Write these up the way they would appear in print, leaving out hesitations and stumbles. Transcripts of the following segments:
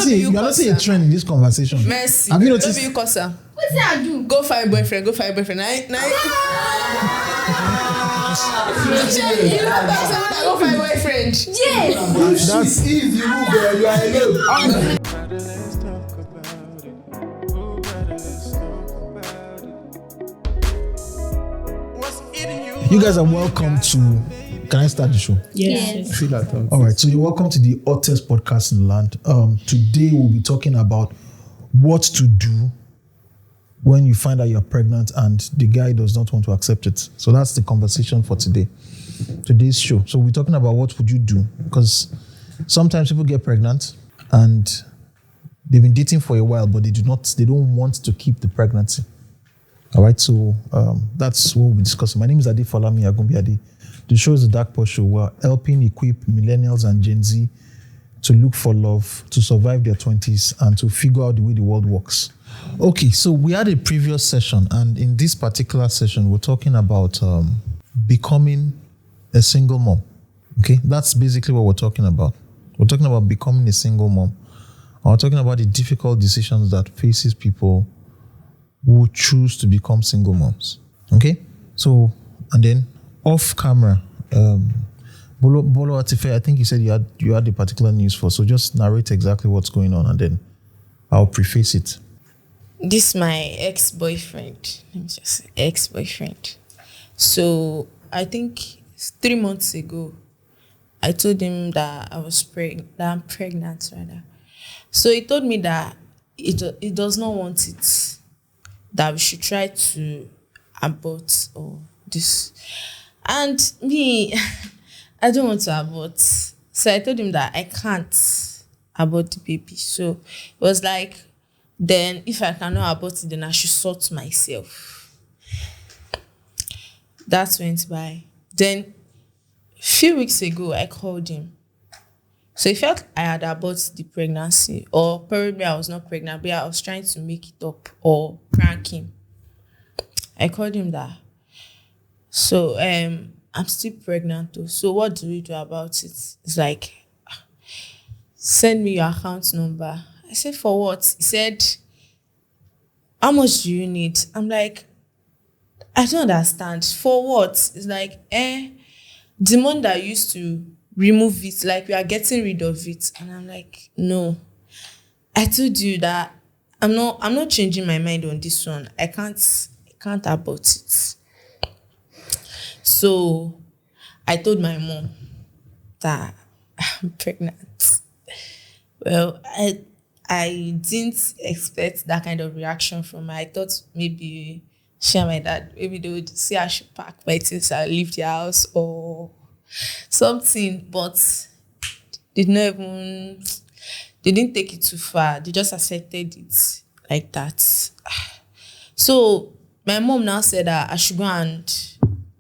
See, you are not seeing a trend in this conversation. Mercy. Have you noticed? You cause her. What did I do? Go find boyfriend. Go find boyfriend. Go find boyfriend. Yeah. That's if you move there, you are alone. You guys are welcome to. Can I start the show? Yes. Feel that. All right, so you're welcome to the hottest podcast in the land. Today we'll be talking about what to do when you find out you're pregnant and the guy does not want to accept it. So that's the conversation for today's show. So we're talking about what would you do, because sometimes people get pregnant and they've been dating for a while, but they don't want to keep the pregnancy. All right, so that's what we'll be discussing. My name is Adi Folami Agumbiadi. The show is the Darkpore Show. We're helping equip millennials and Gen Z to look for love, to survive their 20s, and to figure out the way the world works. Okay, so we had a previous session, and in this particular session, we're talking about becoming a single mom. Okay, that's basically what we're talking about. We're talking about becoming a single mom. And we're talking about the difficult decisions that faces people who choose to become single moms. Okay, so, and then off camera, Bolo Atife, I think you said you had the particular news for, so just narrate exactly what's going on and then I'll preface it. This is my ex-boyfriend. Let me just say ex-boyfriend. So I think 3 months ago, I told him that I'm pregnant rather. So he told me that he does not want it, that we should try to abort or this. And me, I don't want to abort. So I told him that I can't abort the baby. So it was like, then if I cannot abort it, then I should sort myself. That went by. Then a few weeks ago, I called him. So he felt I had aborted the pregnancy, or probably I was not pregnant, but I was trying to make it up or prank him. I called him that. So I'm still pregnant though. So what do we do about it? It's like, send me your account number. I said, for what? He said, how much do you need? I'm like, I don't understand. For what? It's like, the money that I used to remove it, like we are getting rid of it. And I'm like, no. I told you that I'm not changing my mind on this one. I can't abort it. So I told my mom that I'm pregnant. Well, I didn't expect that kind of reaction from her. I thought maybe she and my dad, maybe they would say I should pack my things and leave the house or something, but they didn't take it too far. They just accepted it like that. So my mom now said that I should go and,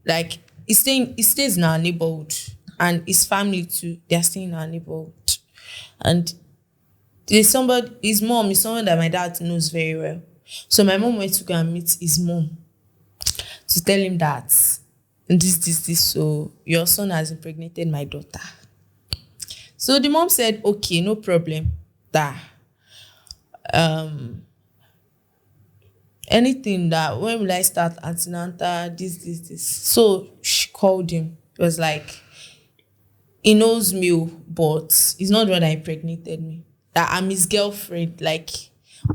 like, he stays in our neighborhood, and his family too, they're staying in our neighborhood. And his mom is someone that my dad knows very well. So my mom went to go and meet his mom to tell him that this, so your son has impregnated my daughter. So the mom said, okay, no problem, that anything that, when will I start antenatal, this. So she called him. It was like, he knows me, but he's not the one that impregnated me. That I'm his girlfriend, like,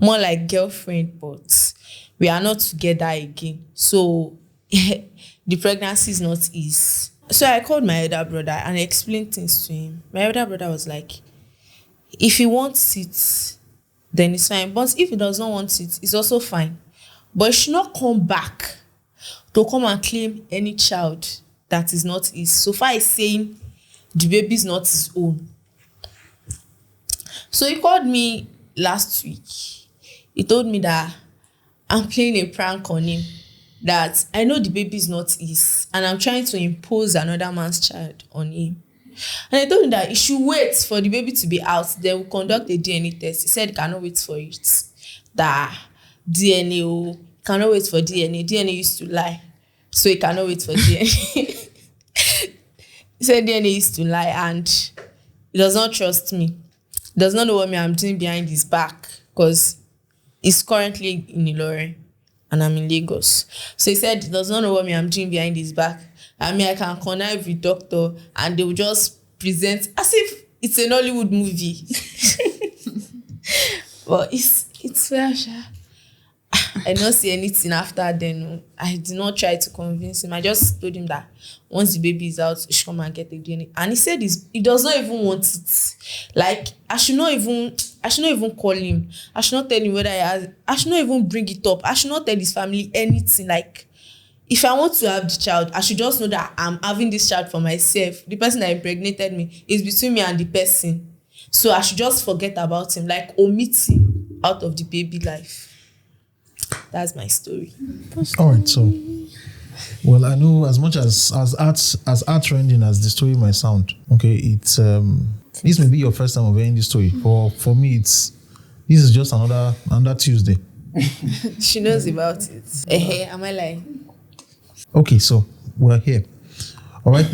more like girlfriend, but we are not together again. So the pregnancy is not his. So I called my elder brother and I explained things to him. My elder brother was like, if he wants it, then it's fine. But if he does not want it, it's also fine. But he should not come back to come and claim any child that is not his. So far as saying the baby is not his own. So he called me last week. He told me that I'm playing a prank on him, that I know the baby is not his, and I'm trying to impose another man's child on him. And I told him that he should wait for the baby to be out. They will conduct a DNA test. He said he cannot wait for it. That DNA, cannot wait for DNA. DNA used to lie. So he cannot wait for DNA. He said DNA used to lie and he does not trust me. does not know what me I'm doing behind his back because he's currently in Ilorin and I'm in Lagos. So he said he does not know what me I'm doing behind his back. I mean, I can connive with doctor and they will just present as if it's an Hollywood movie. But it's fair, sha. I don't see anything after then. I did not try to convince him. I just told him that once the baby is out, he should come and get the DNA. And he said he does not even want it. Like, I should not even call him. I should not tell him whether I should not even bring it up. I should not tell his family anything. Like, if I want to have the child, I should just know that I'm having this child for myself. The person that impregnated me is between me and the person. So I should just forget about him, like omit him out of the baby life. That's my story. All right, so, well, I know as much as heart-rending as the story might sound, okay, it's this may be your first time of hearing this story. For me, this is just another Tuesday. She knows about it. Am I lying? Okay, so we're here. All right,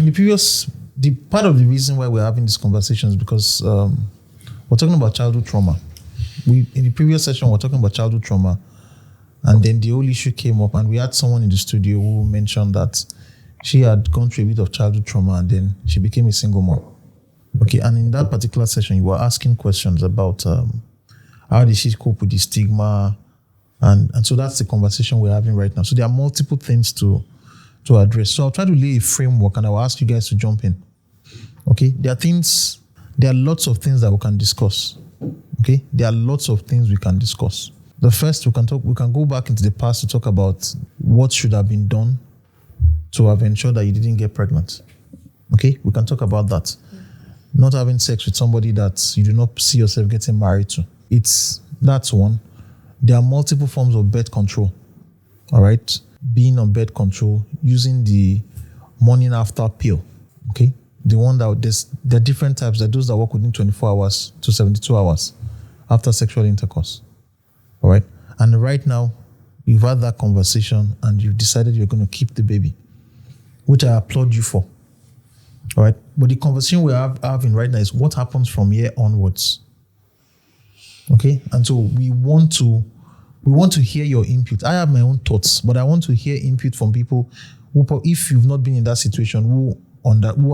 the part of the reason why we're having this conversation is because we're talking about childhood trauma. In the previous session, we're talking about childhood trauma. And then the whole issue came up, and we had someone in the studio who mentioned that she had gone through a bit of childhood trauma, and then she became a single mom. Okay, and in that particular session, you were asking questions about how did she cope with the stigma, and so that's the conversation we're having right now. So there are multiple things to address. So I'll try to lay a framework, and I will ask you guys to jump in. Okay, there are lots of things that we can discuss. Okay, there are lots of things we can discuss. The first, we can go back into the past to talk about what should have been done to have ensured that you didn't get pregnant. Okay, we can talk about that. Not having sex with somebody that you do not see yourself getting married to. That's one. There are multiple forms of birth control. All right, being on birth control, using the morning after pill. Okay, the one there are different types. There are those that work within 24 hours to 72 hours after sexual intercourse. All right. And right now, you've had that conversation and you've decided you're going to keep the baby, which I applaud you for. All right. But the conversation we're having right now is what happens from here onwards. Okay. And so we want to hear your input. I have my own thoughts, but I want to hear input from people who, if you've not been in that situation, who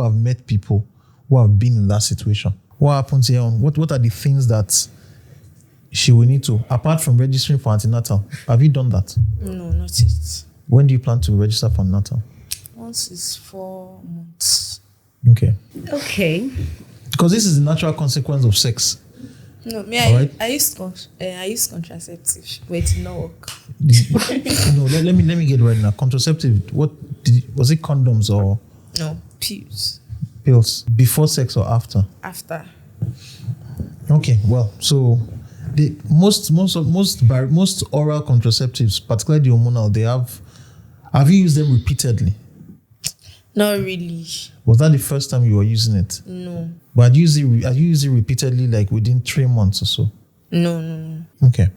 have met people who have been in that situation. What happens here on what are the things that she will need to, apart from registering for antenatal? Have you done that? No, not yet. When do you plan to register for antenatal? Once it's 4 months. Okay. Because this is the natural consequence of sex. No, I used contraceptive, but it did not work. No, let me get right now. Contraceptive, was it condoms or? No, pills. Pills. Before sex or after? After. Okay, well, so the most oral contraceptives, particularly the hormonal, have you used them repeatedly? Not really. Was that the first time you were using it? No. But had you used it repeatedly, like within 3 months or so? No. Okay.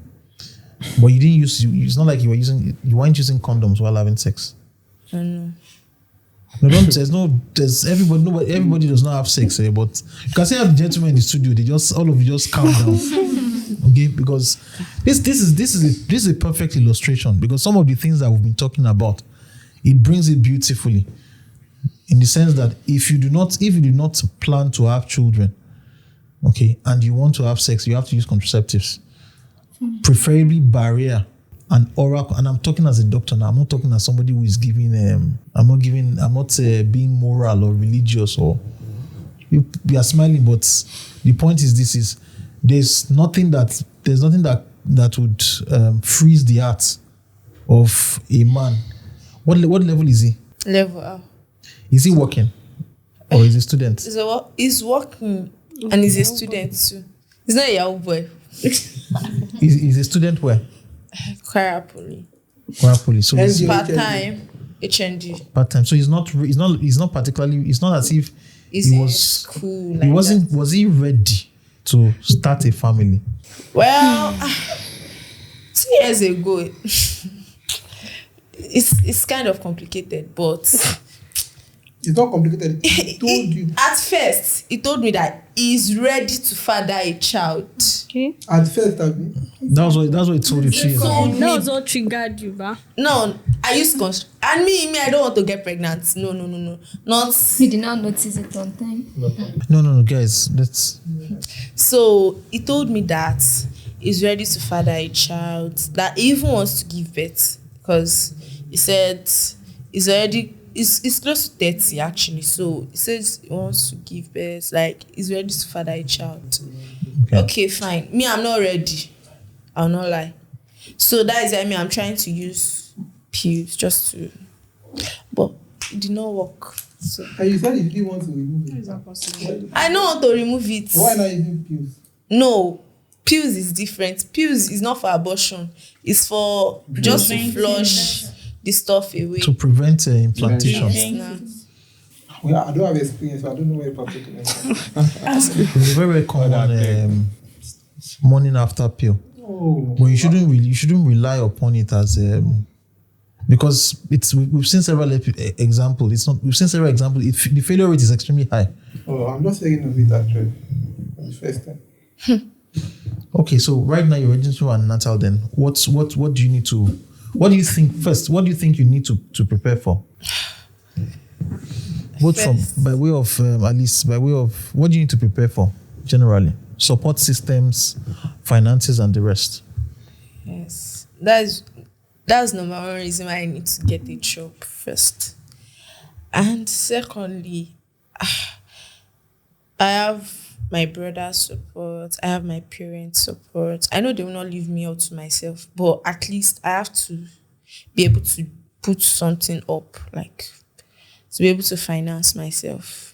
But you didn't it's not like you weren't using condoms while having sex? No. Everybody does not have sex, but you can say have the gentlemen in the studio, all of you just calm down. Okay, because this is a perfect illustration, because some of the things that we've been talking about, it brings it beautifully. In the sense that if you do not plan to have children, okay, and you want to have sex, you have to use contraceptives. Preferably barrier and oral, and I'm talking as a doctor now. I'm not talking as somebody who is giving. I'm not being moral or religious, or you are smiling. But the point is, there's nothing that would freeze the heart of a man. What level is he? Level up. Is he working, or is he a student? He's working, and he's a student too. He's not a young boy. He's a student where? Kwara-Poly. So he's part-time HND. Part-time. So he's not particularly. It's not as if he was school. He wasn't. Was he ready to start a family? Well, 2 years ago, it's kind of complicated, but It's not complicated. He told you. At first, he told me that he's ready to father a child. Okay. At first, Abi. That's what he told you 3 years ago. Told That me, was what triggered you, ba? no, I used and me, I don't want to get pregnant. No. Not. You did not notice it on time. No, guys. Let's. So he told me that he's ready to father a child, that he even wants to give birth, because he said he's close to 30 actually. So he says he wants to give birth, like he's ready to father a child. Okay, fine. Me, I'm not ready. I'll not lie. So that is why I'm trying to use pills just to, but it did not work. So And you said you didn't want to remove it. I don't want to remove it. Why not using pills? No, pills is different. Pills is not for abortion. It's for just to flush the stuff away. To prevent implantation. Yes, nah. Well, I don't have experience, so I don't know where you're talking about. It's a very, very common morning after pill. Oh. But you shouldn't rely upon it as because we've seen several examples. The failure rate is extremely high. Oh, I'm not saying of it actually. For the first time. Okay, so right now you're registering an antenatal. Then what do you need to? What do you think first? What do you think you need to prepare for? Both from by way of at least by way of what do you need to prepare for generally? Support systems, finances, and the rest. Yes, that's number one reason why I need to get a job first, and secondly, I have my brother's support. I have my parents' support. I know they will not leave me out to myself, but at least I have to be able to put something up, like to be able to finance myself.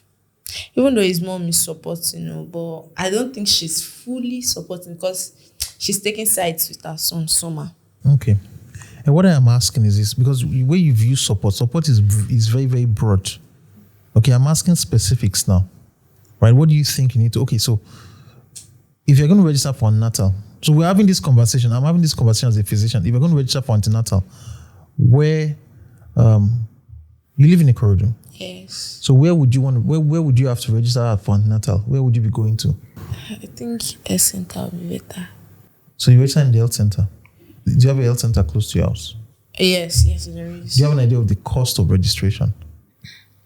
Even though his mom is supporting, but I don't think she's fully supporting because she's taking sides with her son, Summer. Okay. And what I am asking is this, because the way you've used support is very, very broad. Okay, I'm asking specifics now. Right? What do you think you need to? Okay, so if you're going to register for antenatal, so we're having this conversation. I'm having this conversation as a physician. If you're going to register for antenatal, where you live in a corridor. Yes. So where would you have to register for antenatal? Where would you be going to? I think a center will be better. So you register in the health center. Do you have a health center close to your house? Yes, there is. Do you have an idea of the cost of registration?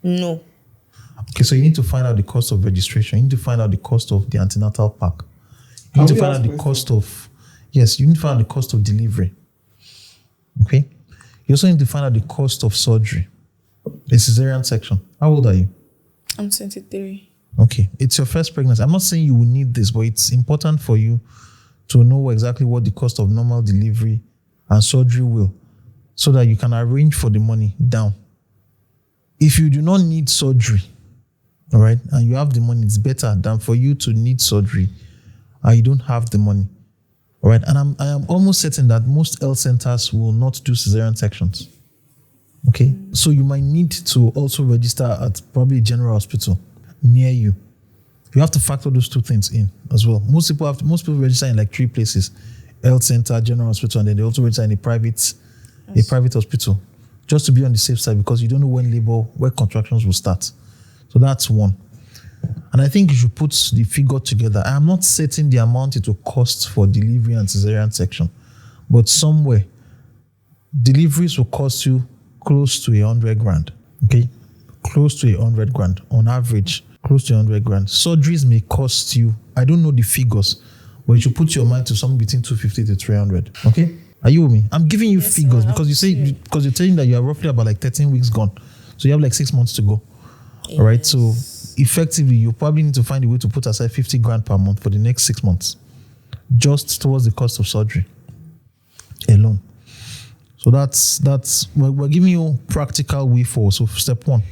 No. Okay, so you need to find out the cost of registration. You need to find out the cost of the antenatal pack. You need to find out the cost of, yes, you need to find out the cost of delivery. Okay? You also need to find out the cost of surgery. The cesarean section. How old are you? I'm 23. Okay. It's your first pregnancy. I'm not saying you will need this, but it's important for you to know exactly what the cost of normal delivery and surgery will, so that you can arrange for the money down. If you do not need surgery, all right, and you have the money, it's better than for you to need surgery and you don't have the money. All right. And I am almost certain that most health centers will not do cesarean sections. Okay. So you might need to also register at probably a general hospital near you. You have to factor those two things in as well. Most people register in like 3 places: health center, general hospital, and then they also register in a private hospital, just to be on the safe side, because you don't know where contractions will start. So that's one. And I think you should put the figure together. I am not setting the amount it will cost for delivery and cesarean section, but somewhere deliveries will cost you close to 100 grand. Okay, close to 100 grand on average. Close to 100 grand. Surgeries may cost you, I don't know the figures, but you should put your mind to something between 250 to 300. Okay? Are you with me? I'm giving you figures because you're saying that you are roughly about like 13 weeks gone. So you have like 6 months to go. Yes. All right. So effectively, you probably need to find a way to put aside 50 grand per month for the next 6 months, just towards the cost of surgery alone. So that's we're giving you practical way forward. So step 1.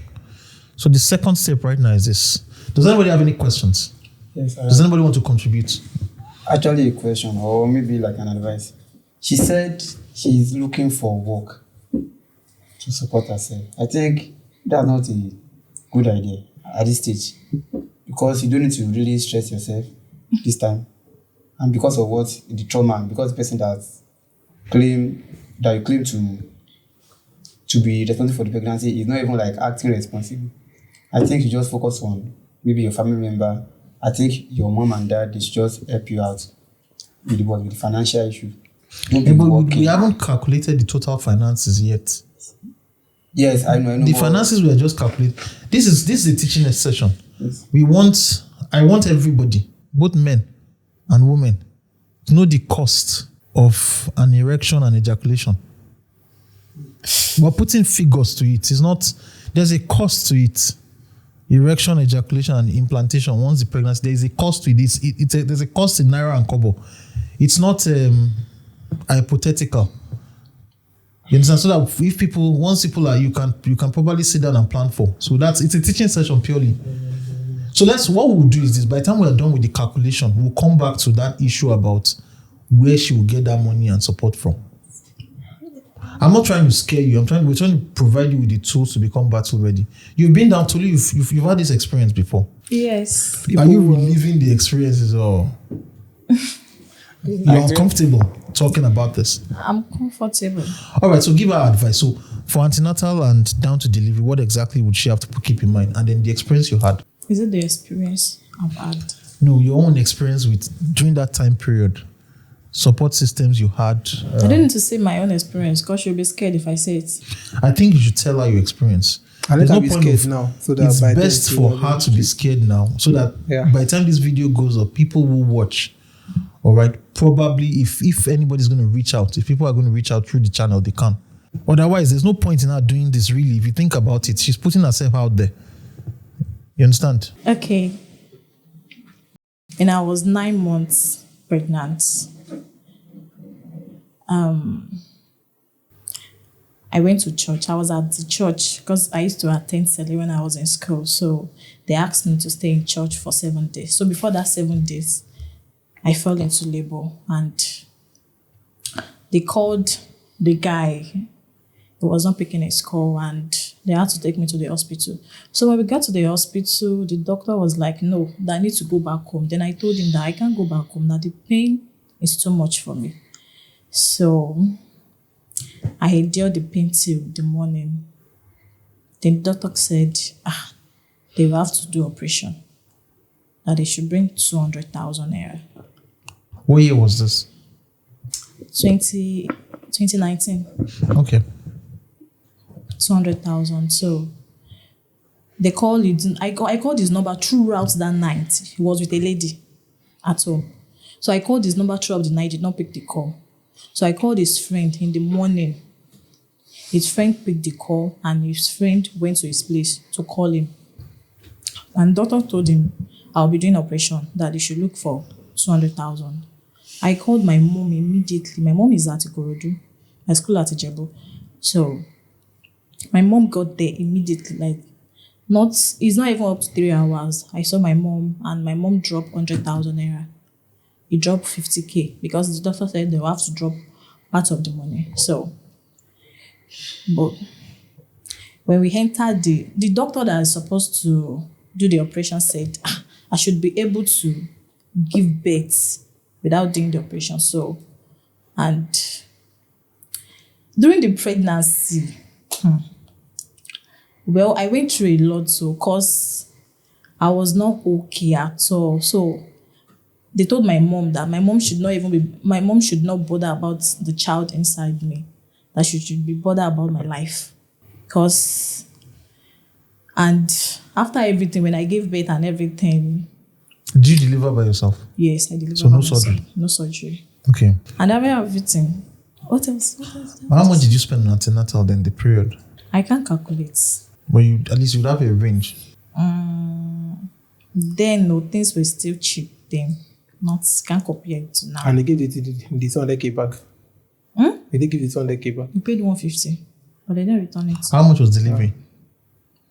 So the second step right now is this. Does anybody have any questions? Yes. Does anybody want to contribute? Actually, a question, or maybe like an advice. She said she's looking for work to support herself. I think that's not a good idea at this stage, because you don't need to really stress yourself this time, and because of what the trauma, because the person that you claim to be responsible for the pregnancy is not even like acting responsible. I think you just focus on maybe your family member. I think your mom and dad, they should just help you out with the financial issue. Yeah, but we haven't calculated the total finances yet. Yes, I know. The finances we are just calculating. This is a teaching session. Yes. I want everybody, both men and women, to know the cost of an erection and ejaculation. We're putting figures to it. It's not, there's a cost to it. Erection, ejaculation, and implantation. Once the pregnancy, there is a cost to it. There's a cost in naira and kobo. It's not hypothetical. You understand? So that if people, once people are, you can probably sit down and plan for. So it's a teaching session purely. So what we'll do is this: by the time we're done with the calculation, we'll come back to that issue about where she will get that money and support from. I'm not trying to scare you. We're trying to provide you with the tools to become battle ready. You've been down to you've had this experience before. Yes. Are you reliving the experiences or you're uncomfortable talking about this? I'm comfortable. All right, so give her advice. So for antenatal and down to delivery, what exactly would she have to keep in mind? And then the experience you had. Is it the experience I've had? No, your own experience during that time period. Support systems you had. I didn't need to say my own experience because she'll be scared if I say it. I think you should tell her your experience. I let There's her no be point scared now. So that it's by then best she for will her to be scared now, so that Yeah. by the time this video goes up, people will watch. All right. Probably if anybody's going to reach out, if people are going to reach out through the channel, they can. Otherwise, there's no point in her doing this. Really, if you think about it, she's putting herself out there. You understand? Okay. And I was 9 months pregnant. I went to church. I was at the church because I used to attend Sele when I was in school. So they asked me to stay in church for 7 days. So before that 7 days, I fell into labor and they called the guy. He was not picking his call and they had to take me to the hospital. So when we got to the hospital, the doctor was like, no, that I need to go back home. Then I told him that I can't go back home, that the pain is too much for me. So I endured the pain till the morning. Then the doctor said, they will have to do operation. That they should bring 200,000 naira. What year was this? 2019. Okay. 200,000. So they called it. I called his number throughout that night. He was with a lady at home. So I called his number throughout the night. He did not pick the call. So I called his friend in the morning. His friend picked the call and his friend went to his place to call him. And the doctor told him, I'll be doing operation, that he should look for 200,000. I called my mom immediately. My mom is at Ikorodu. I school at Ijebu. So my mom got there immediately. It's not even up to 3 hours. I saw my mom and my mom dropped 100,000 naira. He dropped 50K because the doctor said they will have to drop part of the money. So, but when we entered the doctor that is supposed to do the operation said, I should be able to give birth without doing the operation. So, and during the pregnancy, well, I went through a lot, so because I was not okay at all. So they told my mom that my mom should not bother about the child inside me, that she should be bothered about my life. And after everything, when I gave birth and everything. Did you deliver by yourself? Yes, I delivered so by no myself. surgery? No surgery. Okay. And after everything, what else? How much did you spend on antenatal then, the period? I can't calculate. But at least you'd have a range. Then, no, things were still cheap then. Can't compare it to now. And they gave the 200K back. They did give the 200K back. We paid 150, but they didn't return it. How much was delivery?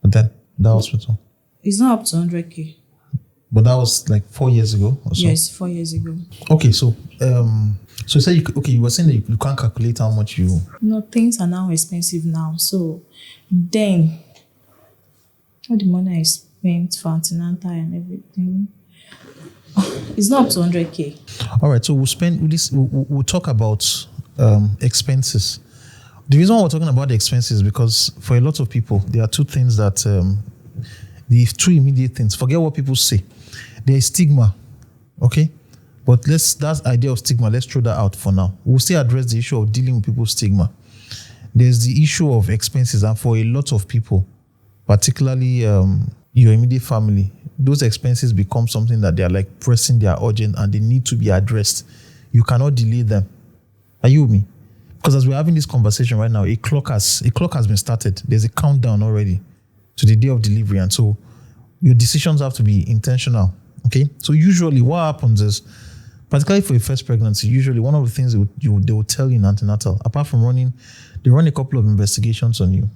But then, that hospital? It's not up to 100K. But that was like 4 years ago or so? Yes, 4 years ago. Okay, so you said you were saying that you can't calculate how much you... No, things are now expensive now. So then, all the money I spent for antenatal and everything, it's not up to 100K. All right, so we'll talk about expenses. The reason why we're talking about the expenses is because for a lot of people, there are two things that The two immediate things. Forget what people say. There is stigma, okay? But that idea of stigma, let's throw that out for now. We'll still address the issue of dealing with people's stigma. There's the issue of expenses, and for a lot of people, particularly your immediate family, those expenses become something that they are like pressing, they are urgent, and they need to be addressed. You cannot delay them. Are you with me? Because as we're having this conversation right now, a clock has been started. There's a countdown already to the day of delivery, and so your decisions have to be intentional. Okay, so usually what happens is, particularly for a first pregnancy, usually one of the things they will tell you in antenatal, apart from they run a couple of investigations on you.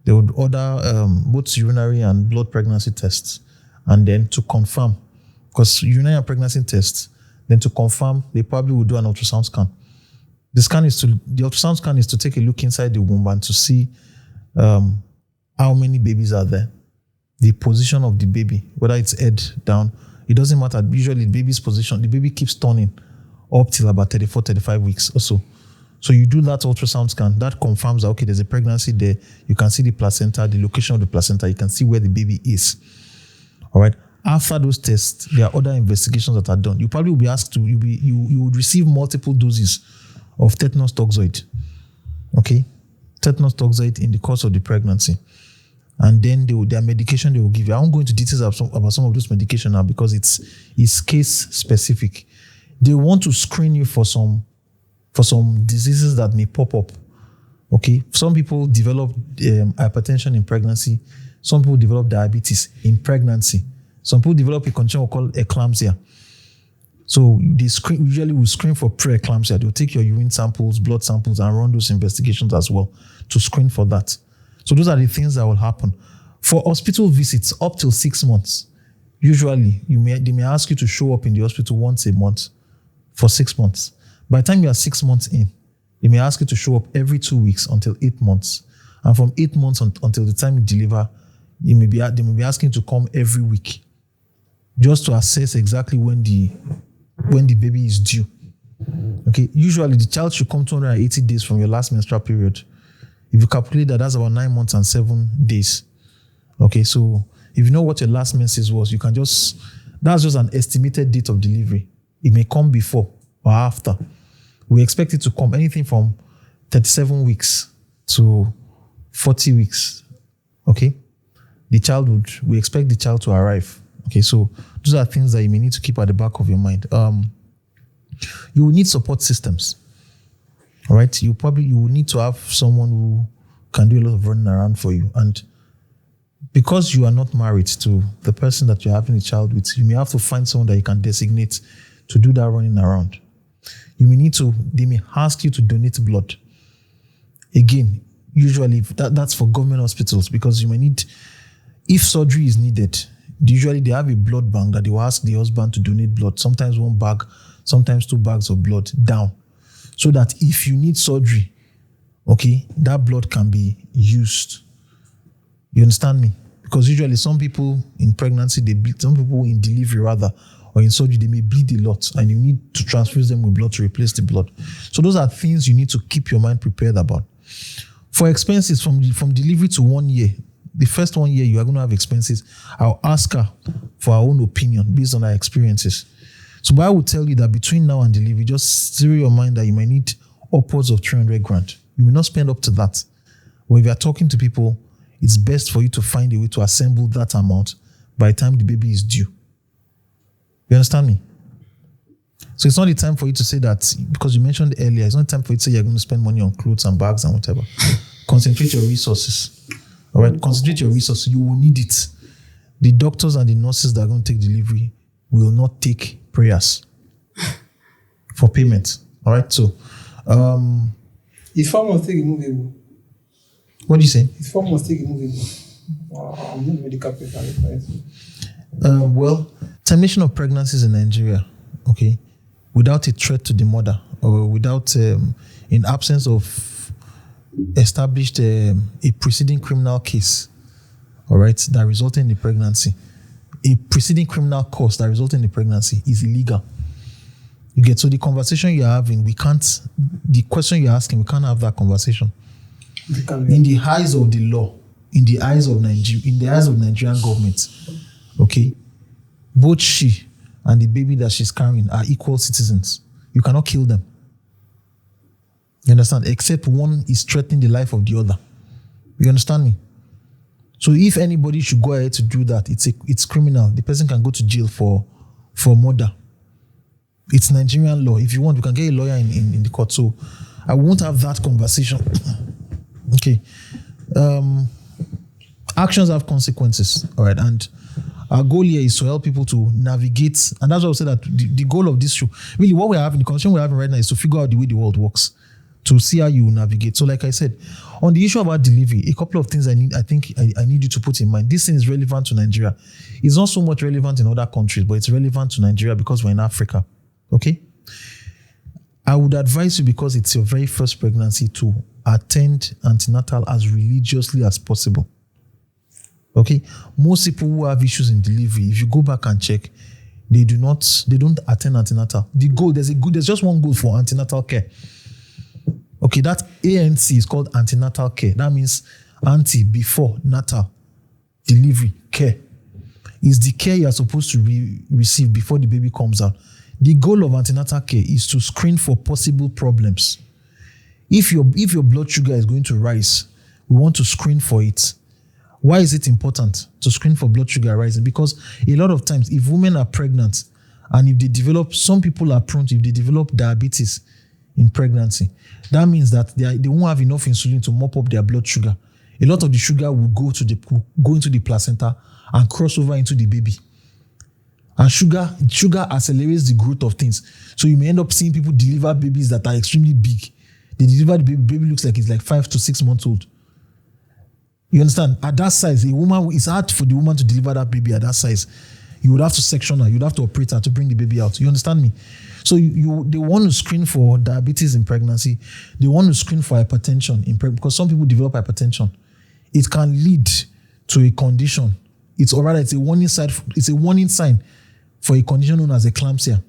They would order both urinary and blood pregnancy tests, and then to confirm, because urinary and pregnancy tests, then to confirm, they probably will do an ultrasound scan. The ultrasound scan is to take a look inside the womb and to see how many babies are there, the position of the baby, whether it's head down. It doesn't matter. Usually the baby's position, the baby keeps turning up till about 34, 35 weeks or so. So you do that ultrasound scan, that confirms that, okay, there's a pregnancy there. You can see the placenta, the location of the placenta. You can see where the baby is. All right. After those tests, there are other investigations that are done. You probably will be asked to, you would receive multiple doses of tetanus toxoid. Okay. Tetanus toxoid in the course of the pregnancy. And then their medication they will give you. I won't go into details about some of those medication now because it's case specific. They want to screen you for some diseases that may pop up. Okay, some people develop hypertension in pregnancy. Some people develop diabetes in pregnancy. Some people develop a condition called eclampsia. So they usually will screen for pre-eclampsia. They'll take your urine samples, blood samples, and run those investigations as well to screen for that. So those are the things that will happen. For hospital visits up till 6 months, usually they may ask you to show up in the hospital once a month for 6 months. By the time you are 6 months in, they may ask you to show up every 2 weeks until 8 months. And from 8 months until the time you deliver, they may be asking you to come every week just to assess exactly when the baby is due. Okay, usually the child should come 280 days from your last menstrual period. If you calculate that's about 9 months and 7 days. Okay, so if you know what your last menses was, that's just an estimated date of delivery. It may come before or after. We expect it to come anything from 37 weeks to 40 weeks. Okay, we expect the child to arrive. Okay, so those are things that you may need to keep at the back of your mind. You will need support systems. All right, you will need to have someone who can do a lot of running around for you. And because you are not married to the person that you're having a child with, you may have to find someone that you can designate to do that running around. They may ask you to donate blood. Again, usually that's for government hospitals because you may need, if surgery is needed, usually they have a blood bank that they will ask the husband to donate blood, sometimes 1 bag, sometimes 2 bags of blood down. So that if you need surgery, okay, that blood can be used. You understand me? Because usually some people in pregnancy, they bleed. Some people in delivery rather, or in surgery, they may bleed a lot and you need to transfuse them with blood to replace the blood. So those are things you need to keep your mind prepared about. For expenses from delivery to 1 year, the first 1 year you are going to have expenses. I'll ask her for her own opinion based on her experiences. So but I will tell you that between now and delivery, just steer your mind that you might need upwards of 300 grand. You will not spend up to that. But if you are talking to people, it's best for you to find a way to assemble that amount by the time the baby is due. You understand me? So it's not the time for you to say that, because you mentioned earlier, it's not the time for you to say you're going to spend money on clothes and bags and whatever. Concentrate your resources. All right? Concentrate your resources. You will need it. The doctors and the nurses that are going to take delivery will not take prayers for payment. All right? So, His form was still immovable. What do you say? His form was still immovable. I'm not medical professional. Well, termination of pregnancies in Nigeria, okay, without a threat to the mother or without, in absence of established a preceding criminal case, all right, that resulted in the pregnancy, a preceding criminal cause that resulted in the pregnancy is illegal. You get, so the conversation you're having, the question you're asking, we can't have that conversation. In the eyes of the law, in the eyes of Nigerian government, okay, both she and the baby that she's carrying are equal citizens. You cannot kill them. You understand? Except one is threatening the life of the other. You understand me? So if anybody should go ahead to do that, it's criminal. The person can go to jail for murder. It's Nigerian law. If you want, we can get a lawyer in the court. So I won't have that conversation. Okay. Actions have consequences. All right. And our goal here is to help people to navigate. And that's why I said that the goal of this show, really what we're having, the conversation we're having right now is to figure out the way the world works, to see how you navigate. So like I said, on the issue about delivery, a couple of things I need you to put in mind. This thing is relevant to Nigeria. It's not so much relevant in other countries, but it's relevant to Nigeria because we're in Africa. Okay? I would advise you, because it's your very first pregnancy, to attend antenatal as religiously as possible. Okay? Most people who have issues in delivery, if you go back and check, they don't attend antenatal. There's just one goal for antenatal care. Okay, that ANC is called antenatal care. That means anti, before, natal, delivery, care. Is the care you are supposed to receive before the baby comes out. The goal of antenatal care is to screen for possible problems. If your blood sugar is going to rise, we want to screen for it. Why is it important to screen for blood sugar rising? Because a lot of times, if women are pregnant and if they develop, some people are prone to, if they develop diabetes in pregnancy, that means that they won't have enough insulin to mop up their blood sugar. A lot of the sugar will go into the placenta and cross over into the baby. And sugar accelerates the growth of things. So you may end up seeing people deliver babies that are extremely big. They deliver the baby looks like it's like 5 to 6 months old. You understand? At that size, it's hard for the woman to deliver that baby at that size. You would have to section her. You'd have to operate her to bring the baby out. You understand me? So they want to screen for diabetes in pregnancy. They want to screen for hypertension in pregnancy, because some people develop hypertension. It can lead to a condition. It's a warning sign for a condition known as eclampsia.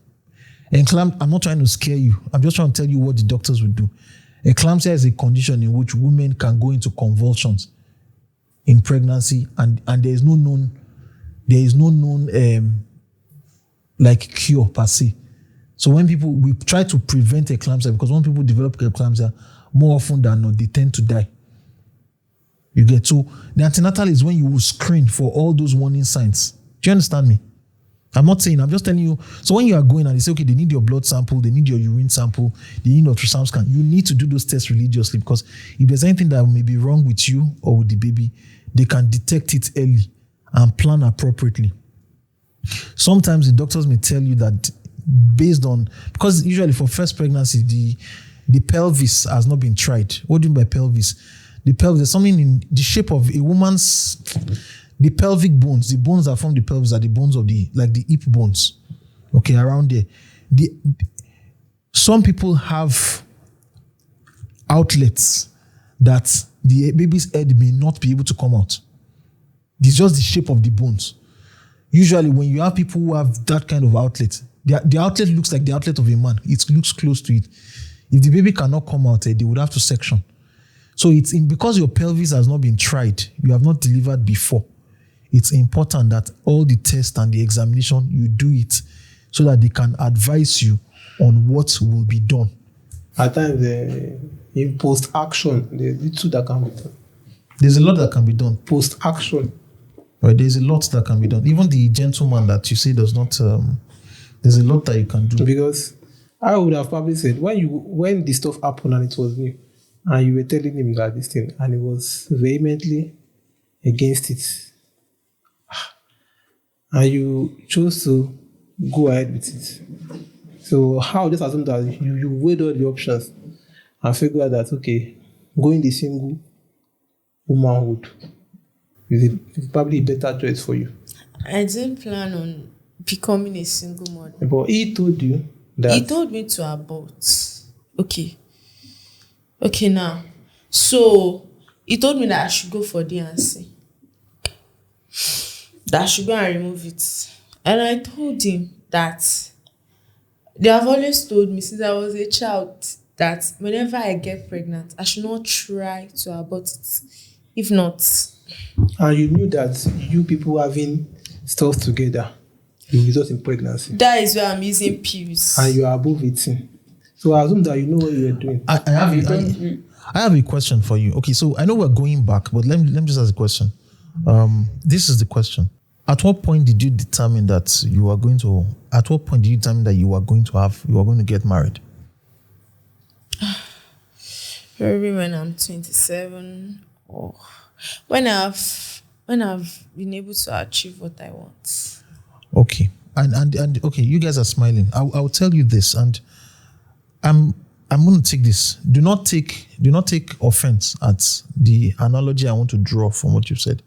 I'm not trying to scare you. I'm just trying to tell you what the doctors would do. Eclampsia is a condition in which women can go into convulsions in pregnancy, and there is no known like cure per se. So we try to prevent eclampsia, because when people develop eclampsia, more often than not, they tend to die. You get? So the antenatal is when you will screen for all those warning signs. Do you understand me? I'm just telling you. So when you are going and they say, okay, they need your blood sample, they need your urine sample, they need ultrasound scan, you need to do those tests religiously, because if there's anything that may be wrong with you or with the baby, they can detect it early and plan appropriately. Sometimes the doctors may tell you that based on, because usually for first pregnancy, the pelvis has not been tried. What do you mean by pelvis? The pelvis, there's something in the shape of a woman's, the pelvic bones, the bones that form the pelvis are the bones of the hip bones. Okay, around there. Some people have outlets that the baby's head may not be able to come out. It's just the shape of the bones. Usually when you have people who have that kind of outlet, the outlet looks like the outlet of a man. It looks close to it. If the baby cannot come out, they would have to section. So because your pelvis has not been tried, you have not delivered before, it's important that all the tests and the examination, you do it so that they can advise you on what will be done. At times, in post-action, the two that can be done. There's a lot that can be done. Post-action. Right, there's a lot that can be done. Even the gentleman that you say does not, there's a lot that you can do. Because I would have probably said, when this stuff happened and it was new, and you were telling him that this thing, and he was vehemently against it, and you chose to go ahead with it. So how just assume that you weighed all the options and figure out that, okay, going the single womanhood is probably a better choice for you. I didn't plan on becoming a single mother. But he told you that... He told me to abort. Okay, now. So, he told me that I should go for D&C. That I should go and remove it. And I told him that they have always told me since I was a child that whenever I get pregnant, I should not try to abort it. If not, and you knew that you people having stuff together will result in pregnancy, That is why I'm using pills. and you are above 18. So I assume that you know what you are doing. I have a question for you. Okay, so I know we're going back, but let me just ask a question. This is the question. At what point did you determine that you were going to? At what point did you determine that you were going to get married? Probably when I'm 27, or when I've been able to achieve what I want. Okay, and okay, you guys are smiling. I'll tell you this, and I'm going to take this. Do not take offense at the analogy I want to draw from what you said.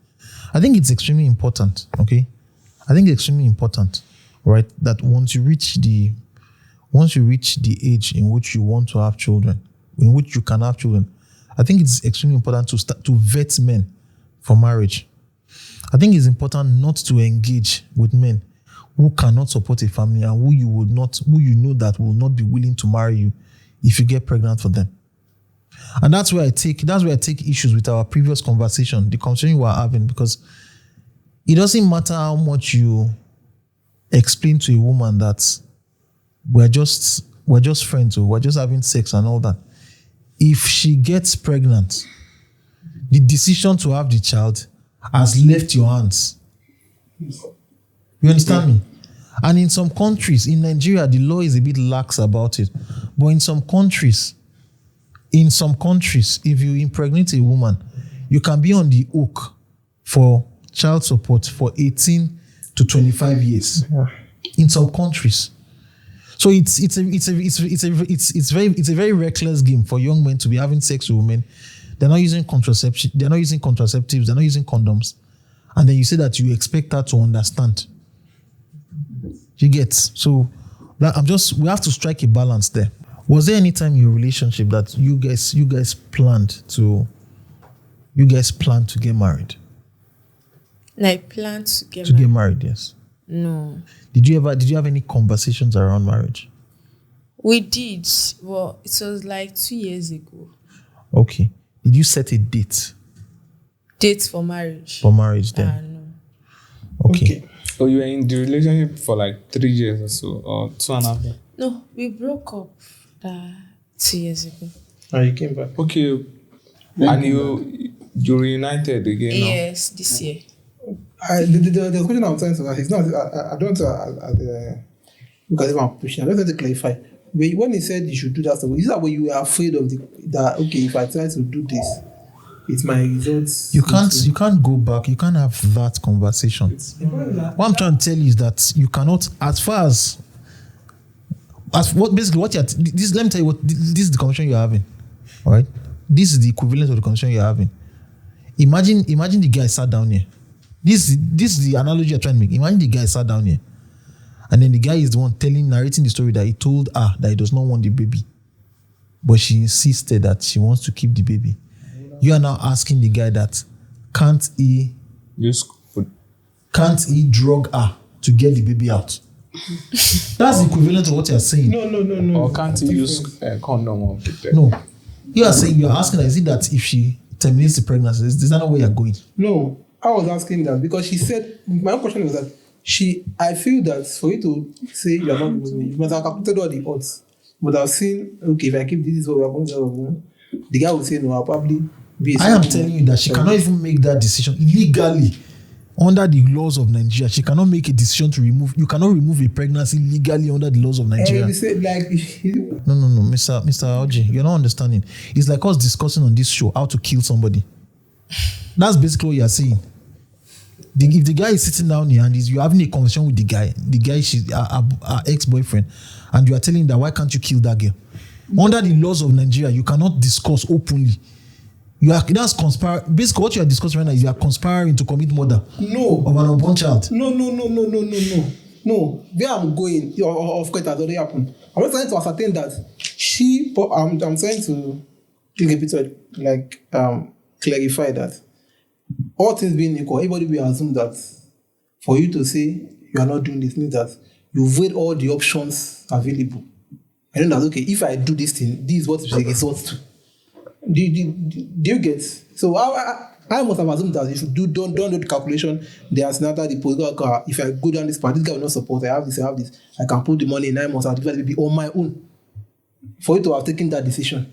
I think it's extremely important. Okay, I think it's extremely important, right? That once you reach the age in which you want to have children, in which you can have children, I think it's extremely important to start to vet men for marriage. I think it's important not to engage with men who cannot support a family and who you know that will not be willing to marry you if you get pregnant for them. And that's where I take issues with our previous conversation, the conversation we were having, because it doesn't matter how much you explain to a woman that we're just friends or we're just having sex and all that. If she gets pregnant, the decision to have the child has left your hands. You understand me? And in some countries, in Nigeria, the law is a bit lax about it. But in some countries, if you impregnate a woman, you can be on the hook for child support for 18 to 25 years. Yeah. In some countries. So it's a very reckless game for young men to be having sex with women. They're not using contraception, they're not using contraceptives, they're not using condoms. And then you say that you expect her to understand. You get? So we have to strike a balance there. Was there any time in your relationship that you guys planned to get married? Like planned to get get married, yes. No. Did you have any conversations around marriage? We did. Well, it was like 2 years ago. Okay. Did you set a date? Date for marriage? For marriage then? No. Okay. So you were in the relationship for like 3 years or so, or 2.5 years? No, we broke up 2 years ago. And you came back. Okay. And you reunited again now? Yes, this year. The question I'm trying to ask is not, I don't look at it I'm pushing. I just want to clarify. When he said you should do that stuff, is that when you were afraid of that, okay, if I try to do this, it's my results? You can't go back. You can't have that conversation. What I'm trying to tell you is that you cannot, as what you're, this, let me tell you what, this is the conversation you're having. All right? This is the equivalent of the conversation you're having. Imagine the guy sat down here. This is the analogy you're trying to make. Imagine the guy sat down here. And then the guy is the one narrating the story that he told her that he does not want the baby. But she insisted that she wants to keep the baby. You are now asking the guy that, can't he drug her to get the baby out? That's the equivalent of what you're saying. No. Or can't he use a condom or protect? No. You are asking her, is it that if she terminates the pregnancy, is that not where you're going? No. I was asking that because she said, my own question was that I feel that for you to say you are not with me, you must have calculated all the odds. But I've seen, okay, if I keep this is what we are going to do, the guy will say, no, I'll probably be a I am telling you that she cannot even make that decision legally. Under the laws of Nigeria, she cannot make a decision to remove. You cannot remove a pregnancy legally under the laws of Nigeria. And said, like, No, Mr. Oji, you're not understanding. It's like us discussing on this show how to kill somebody. That's basically what you're saying. If the guy is sitting down here and you're having a conversation with the guy, she's our ex-boyfriend, and you are telling him that why can't you kill that girl? Under the laws of Nigeria, you cannot discuss openly. That's conspiring. Basically, what you are discussing right now is you are conspiring to commit murder. No. Of an unborn child. No. Where I'm going, of course, it has already happened. I'm not trying to ascertain that I'm trying to take a bit of, clarify that all things being equal, everybody will assume that for you to say you are not doing this means that you weighed all the options available. And then that's okay, if I do this thing, this is what it results to. Do you get? So I must have assumed that if you don't do the calculation, there's another the political car. If I go down this path, this guy will not support. I have this. I can put the money in 9 months. I'll divide the baby on my own. For you to have taken that decision,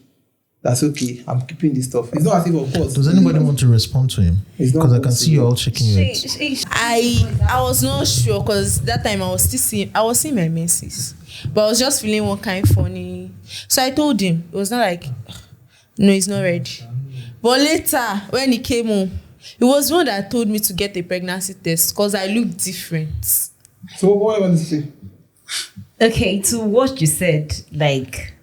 that's okay. I'm keeping this stuff. It's not as if, of course. Does anybody want to respond to him? Because I can see you all shaking your head. I was not sure because that time I was seeing my menses, but I was just feeling one kind funny. So I told him it was not like, no, he's not ready. But later when he came home, it was one that told me to get a pregnancy test because I looked different. So what do you want to say? Okay, to what you said, like,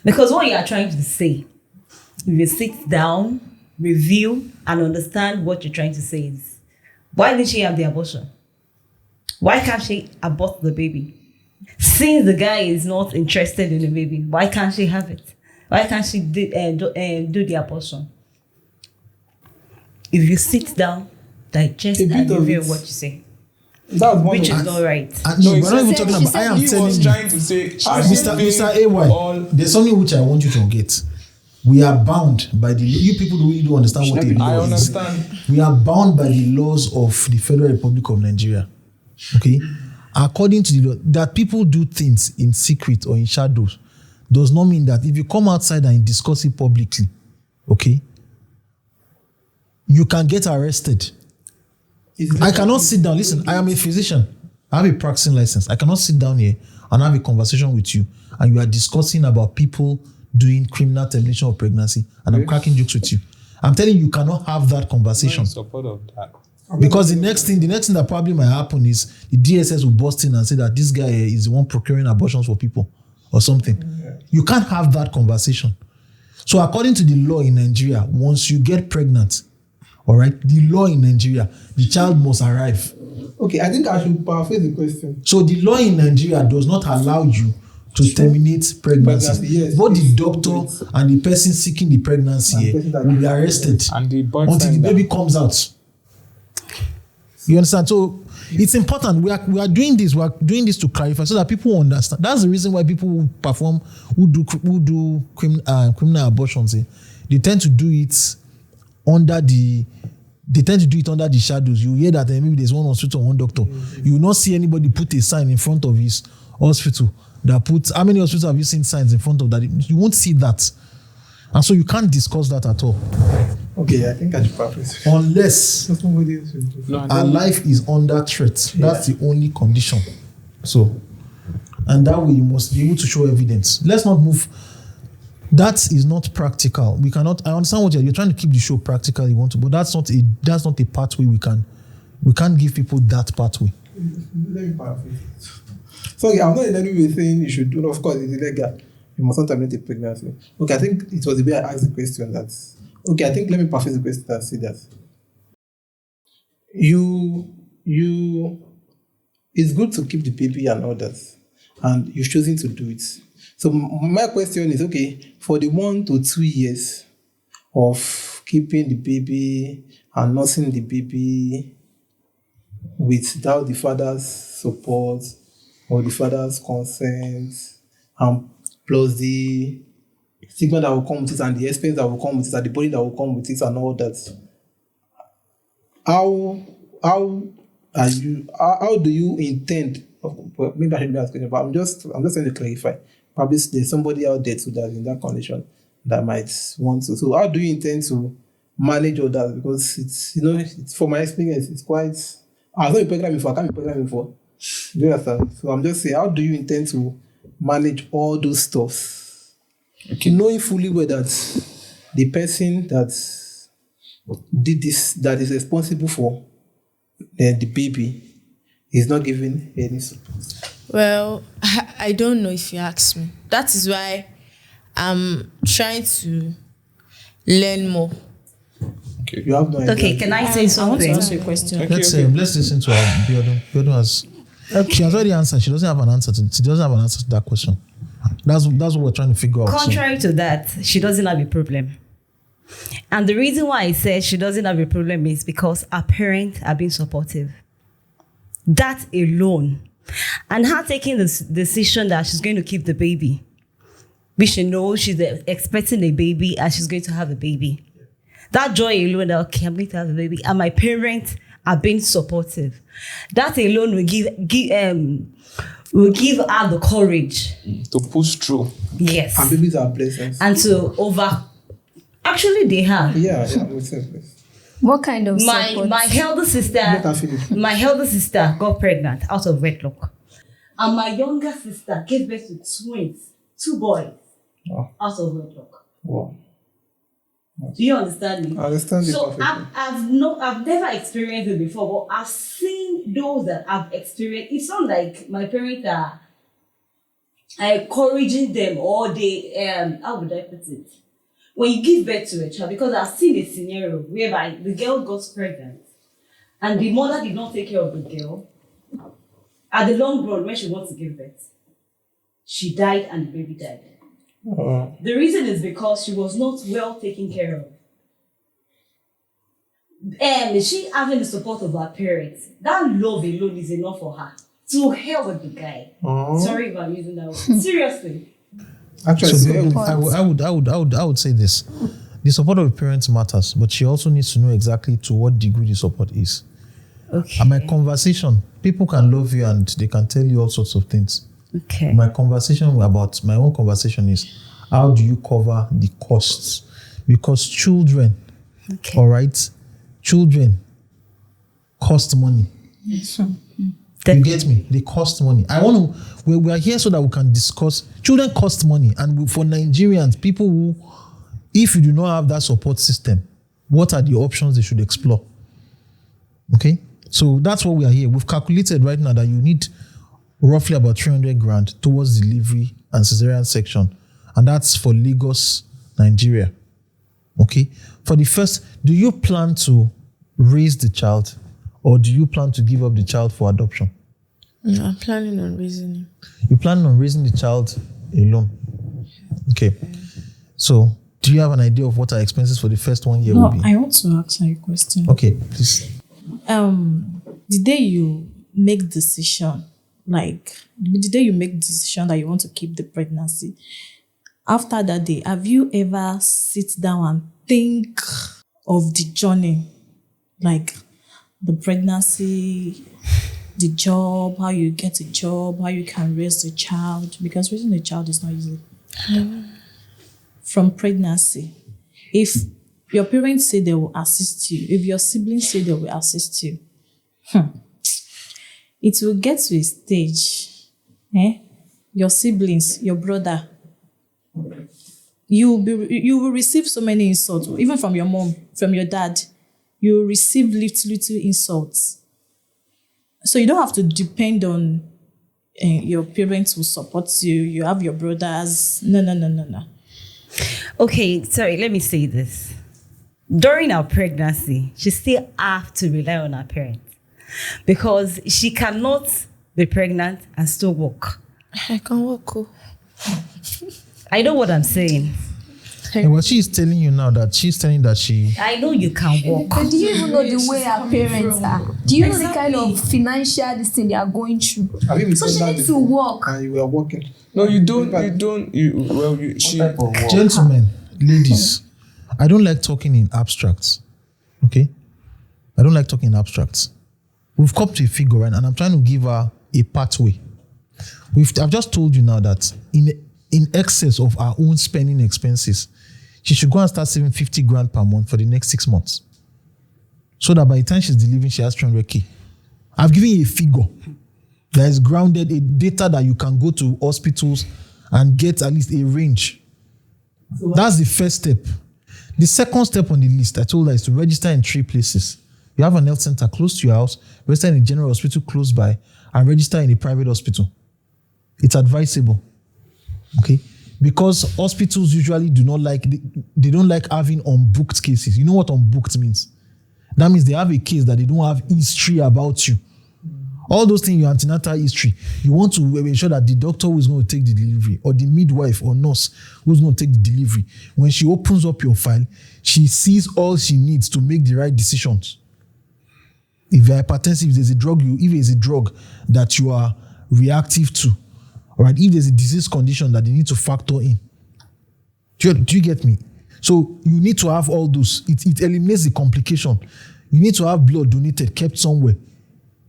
because what you are trying to say, if you sit down, review, and understand what you're trying to say is, why did she have the abortion? Why can't she abort the baby? Since the guy is not interested in the baby, why can't she have it? Why can't she do the abortion? If you sit down, digest and review what you say, which is not right. No, we're not even talking about. I am he telling was you, trying to say, Mr. AY, there's something which I want you to get. We are bound by the you people who really don't understand what a law I is. understand. We are bound by the laws of the Federal Republic of Nigeria. Okay, according to the law, that people do things in secret or in shadows does not mean that if you come outside and discuss it publicly, okay, you can get arrested. I cannot sit down. Listen, I am a physician. I have a practicing license. I cannot sit down here and have a conversation with you and you are discussing about people doing criminal termination of pregnancy and I'm cracking jokes with you. I'm telling you, you cannot have that conversation. I'm in support of that. Because the next thing that probably might happen is the DSS will bust in and say that this guy is the one procuring abortions for people or something. You can't have that conversation. So according to the law in Nigeria, once you get pregnant, all right, the law in Nigeria, the child must arrive. Okay, I think I should paraphrase the question. So the law in Nigeria does not allow you to terminate pregnancy. Yes, both the doctor and the person seeking the pregnancy will be arrested And the until the baby comes out. You understand? So it's important. We are doing this. We are doing this to clarify so that people understand. That's the reason why people who do criminal abortions, they tend to do it under the shadows. You hear that maybe there's one hospital, one doctor. You will not see anybody put a sign in front of his hospital that puts. How many hospitals have you seen signs in front of that? You won't see that, and so you can't discuss that at all. Okay, I think I should paraphrase. Unless our life is under threat. That's the only condition. So, and that way you must be able to show evidence. Let's not move. That is not practical. We cannot. I understand what you're trying to keep the show practical. You want to, but that's not a pathway we can't give people that pathway. Let me paraphrase. So I'm not in any way saying you should do. Of course, it's illegal. You must not terminate a pregnancy. Okay, I think it was the way I asked the question. Okay, I think let me paraphrase the question and say that it's good to keep the baby and others, and you're choosing to do it. So my question is, okay, for the 1 to 2 years of keeping the baby and nursing the baby without the father's support or the father's consent, and plus the stigma that will come with it and the expense that will come with it and the body that will come with it and all that, how do you intend? Well, maybe I shouldn't ask question, but I'm just trying to clarify. Probably there's somebody out there too that's in that condition that might want to. So how do you intend to manage all that? Because it's from my experience, it's quite. I've not been pregnant before. I can't be pregnant before. Do you understand? So I'm just saying, how do you intend to manage all those stuff? Okay. Knowing fully well that the person that did this, that is responsible for the baby, is not giving any support. Well, I don't know if you ask me. That is why I'm trying to learn more. Okay. You have no idea. Okay, can I say I want to something? answer your question. Okay, Let's okay. listen to her. Biodun has. Okay. She has already answered. She doesn't have an answer to that question. That's what we're trying to figure out. Contrary to that, she doesn't have a problem. And the reason why I said she doesn't have a problem is because her parents are being supportive. That alone. And her taking the decision that she's going to keep the baby. We should know she's expecting a baby and she's going to have a baby. That joy alone, that, okay, I'm going to have a baby, and my parents are being supportive. That alone will give her the courage To push through. Yes. And babies are blessings. And to actually they have. Yeah, with sense. What kind of support? My elder sister got pregnant out of wedlock. And my younger sister gave birth to twins, 2 boys, Wow. out of wedlock. Wow. Do you understand me? I understand it So perfectly. I've never experienced it before, but I've seen those that I've experienced. It's not like my parents are encouraging them, or they how would I put it? When you give birth to a child, because I've seen a scenario whereby the girl got pregnant and the mother did not take care of the girl. At the long run, when she wants to give birth, she died and the baby died. The reason is because she was not well taken care of. She having the support of her parents, that love alone is enough for her to help with the guy. Sorry if I'm using that word. Seriously. Actually, So I would say this: the support of the parents matters, but she also needs to know exactly to what degree the support is. Okay. And my conversation, people can love you and they can tell you all sorts of things. Okay. My own conversation is, how do you cover the costs? Because children, Okay. all right, children cost money. You get me? They cost money. We are here so that we can discuss. Children cost money. And for Nigerians, people who, if you do not have that support system, what are the options they should explore? Okay? So that's what we are here. We've calculated right now that you need roughly about 300 grand towards delivery and cesarean section. And that's for Lagos, Nigeria. Okay? For the first, do you plan to raise the child, or do you plan to give up the child for adoption? No, I'm planning on raising him. You plan on raising the child alone? Okay. So, do you have an idea of what our expenses for the first 1 year will No, be? I want to ask you a question. Okay, please. The day you make decision, like the day you make decision that you want to keep the pregnancy, after that day, have you ever sit down and think of the journey, like the pregnancy, the job, how you get a job, how you can raise the child? Because raising a child is not easy. From pregnancy, if your parents say they will assist you, if your siblings say they will assist you, it will get to a stage, your siblings, your brother, you will receive so many insults, even from your mom, from your dad. You will receive little insults. So you don't have to depend on your parents will support you. You have your brothers. No. Okay, sorry, let me say this. During our pregnancy, she still have to rely on her parents, because she cannot be pregnant and still walk. I can walk. I know what I'm saying. And what she's telling you now, that she's telling that she... I know you can walk. But do you even know the way our parents are? Do you know the kind of financial this thing they are going through? Have you been So she told that needs to before? walk. And you were walking. No, you don't. She. What type of work? Gentlemen, ladies, I don't like talking in abstracts. Okay? I don't like talking in abstracts. We've come to a figure, and I'm trying to give her a pathway. I've just told you now that in excess of our own spending expenses, she should go and start saving 50 grand per month for the next 6 months. So that by the time she's delivering, she has 300K. I've given you a figure that is grounded, a data that you can go to hospitals and get at least a range. That's the first step. The second step on the list, I told her, is to register in 3 places. You have an health center close to your house, register in a general hospital close by, and register in a private hospital. It's advisable. Okay? Because hospitals usually they don't like having unbooked cases. You know what unbooked means? That means they have a case that they don't have history about you. All those things, your antenatal history, you want to ensure that the doctor who is going to take the delivery, or the midwife or nurse who's going to take the delivery, when she opens up your file, she sees all she needs to make the right decisions. If you're hypertensive, if there's a drug that you are reactive to, all right, if there's a disease condition that they need to factor in. Do you get me? So you need to have all those. It eliminates the complication. You need to have blood donated, kept somewhere.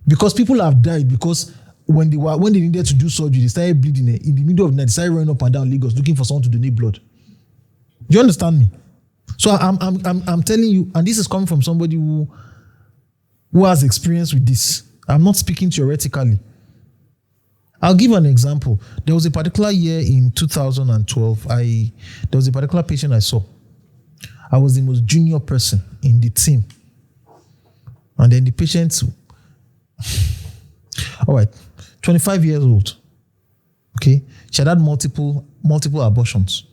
Because people have died because when they needed to do surgery, they started bleeding in the middle of the night. They started running up and down Lagos looking for someone to donate blood. Do you understand me? So I'm telling you, and this is coming from somebody who has experience with this. I'm not speaking theoretically. I'll give an example. There was a particular year in 2012. There was a particular patient I saw. I was the most junior person in the team. And then the patient, all right, 25 years old. Okay. She had multiple abortions.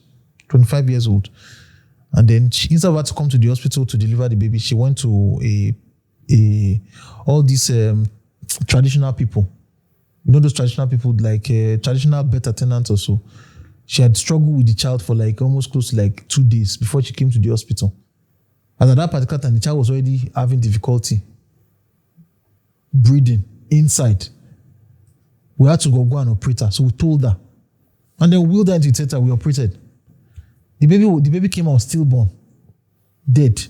25 years old. And then instead of her to come to the hospital to deliver the baby, she went to all these traditional people. You know those traditional people, like traditional birth attendants or so. She had struggled with the child for like almost close to like 2 days before she came to the hospital. And at that particular time, the child was already having difficulty breathing inside. We had to go and operate her. So we told her. And then we wheeled her into the theater, we operated. The baby came out stillborn, dead.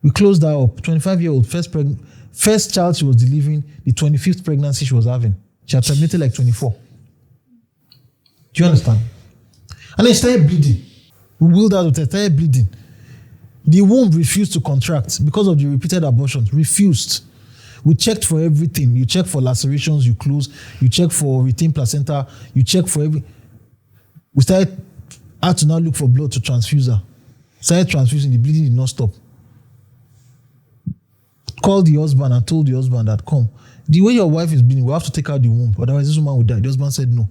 We closed her up. 25-year-old, first child she was delivering, the 25th pregnancy she was having. She had terminated like 24. Do you understand? And then she started bleeding. We wheeled her out, started bleeding. The womb refused to contract because of the repeated abortions. Refused. We checked for everything. You check for lacerations, you close. You check for retained placenta. You check for every. We had to now look for blood to transfuse her. Started transfusing. The bleeding did not stop. Called the husband and told the husband that, come, the way your wife is bleeding, we have to take out the womb. Otherwise, this woman will die. The husband said no.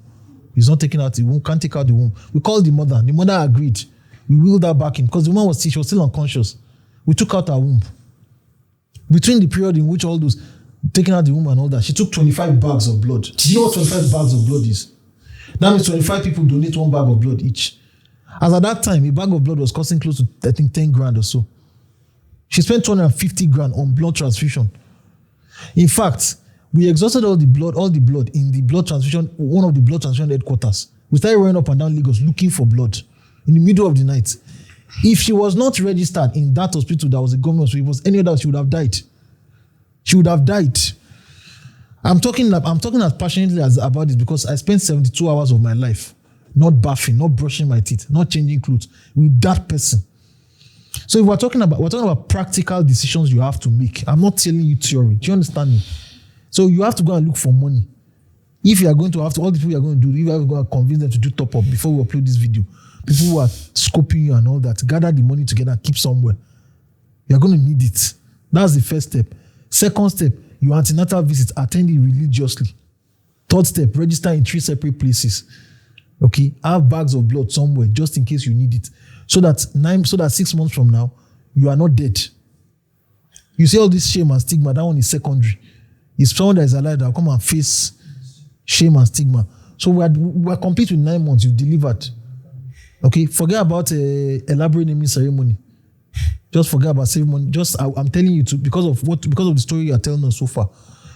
He's not taking out the womb. Can't take out the womb. We called the mother. The mother agreed. We wheeled her back in because the woman was still unconscious. We took out her womb. Between the period in which all those taking out the womb and all that, she took 25 bags of blood. Do you know what 25 bags of blood is? That means 25 people donate 1 bag of blood each. As at that time, a bag of blood was costing close to, I think, 10 grand or so. She spent 250 grand on blood transfusion. In fact, we exhausted all the blood in the blood transfusion, one of the blood transfusion headquarters. We started running up and down Lagos looking for blood in the middle of the night. If she was not registered in that hospital that was a government hospital, if it was any other, she would have died. She would have died. I'm talking as passionately as about this because I spent 72 hours of my life not bathing, not brushing my teeth, not changing clothes with that person. So if we're talking about practical decisions you have to make. I'm not telling you theory. Do you understand me? So you have to go and look for money. If you are going to have to, all the people you are going to do, if you have to go and convince them to do top up before we upload this video, people who are scoping you and all that, gather the money together and keep somewhere. You're going to need it. That's the first step. Second step, your antenatal visits, attend it religiously. Third step, register in 3 separate places. Okay, have bags of blood somewhere just in case you need it. So that 6 months from now, you are not dead. You see all this shame and stigma, that one is secondary. It's someone that is alive that will come and face shame and stigma. So we're complete with 9 months, you've delivered. Okay, forget about elaborate naming ceremony. Just forget about saving money. I'm telling you because of the story you are telling us so far.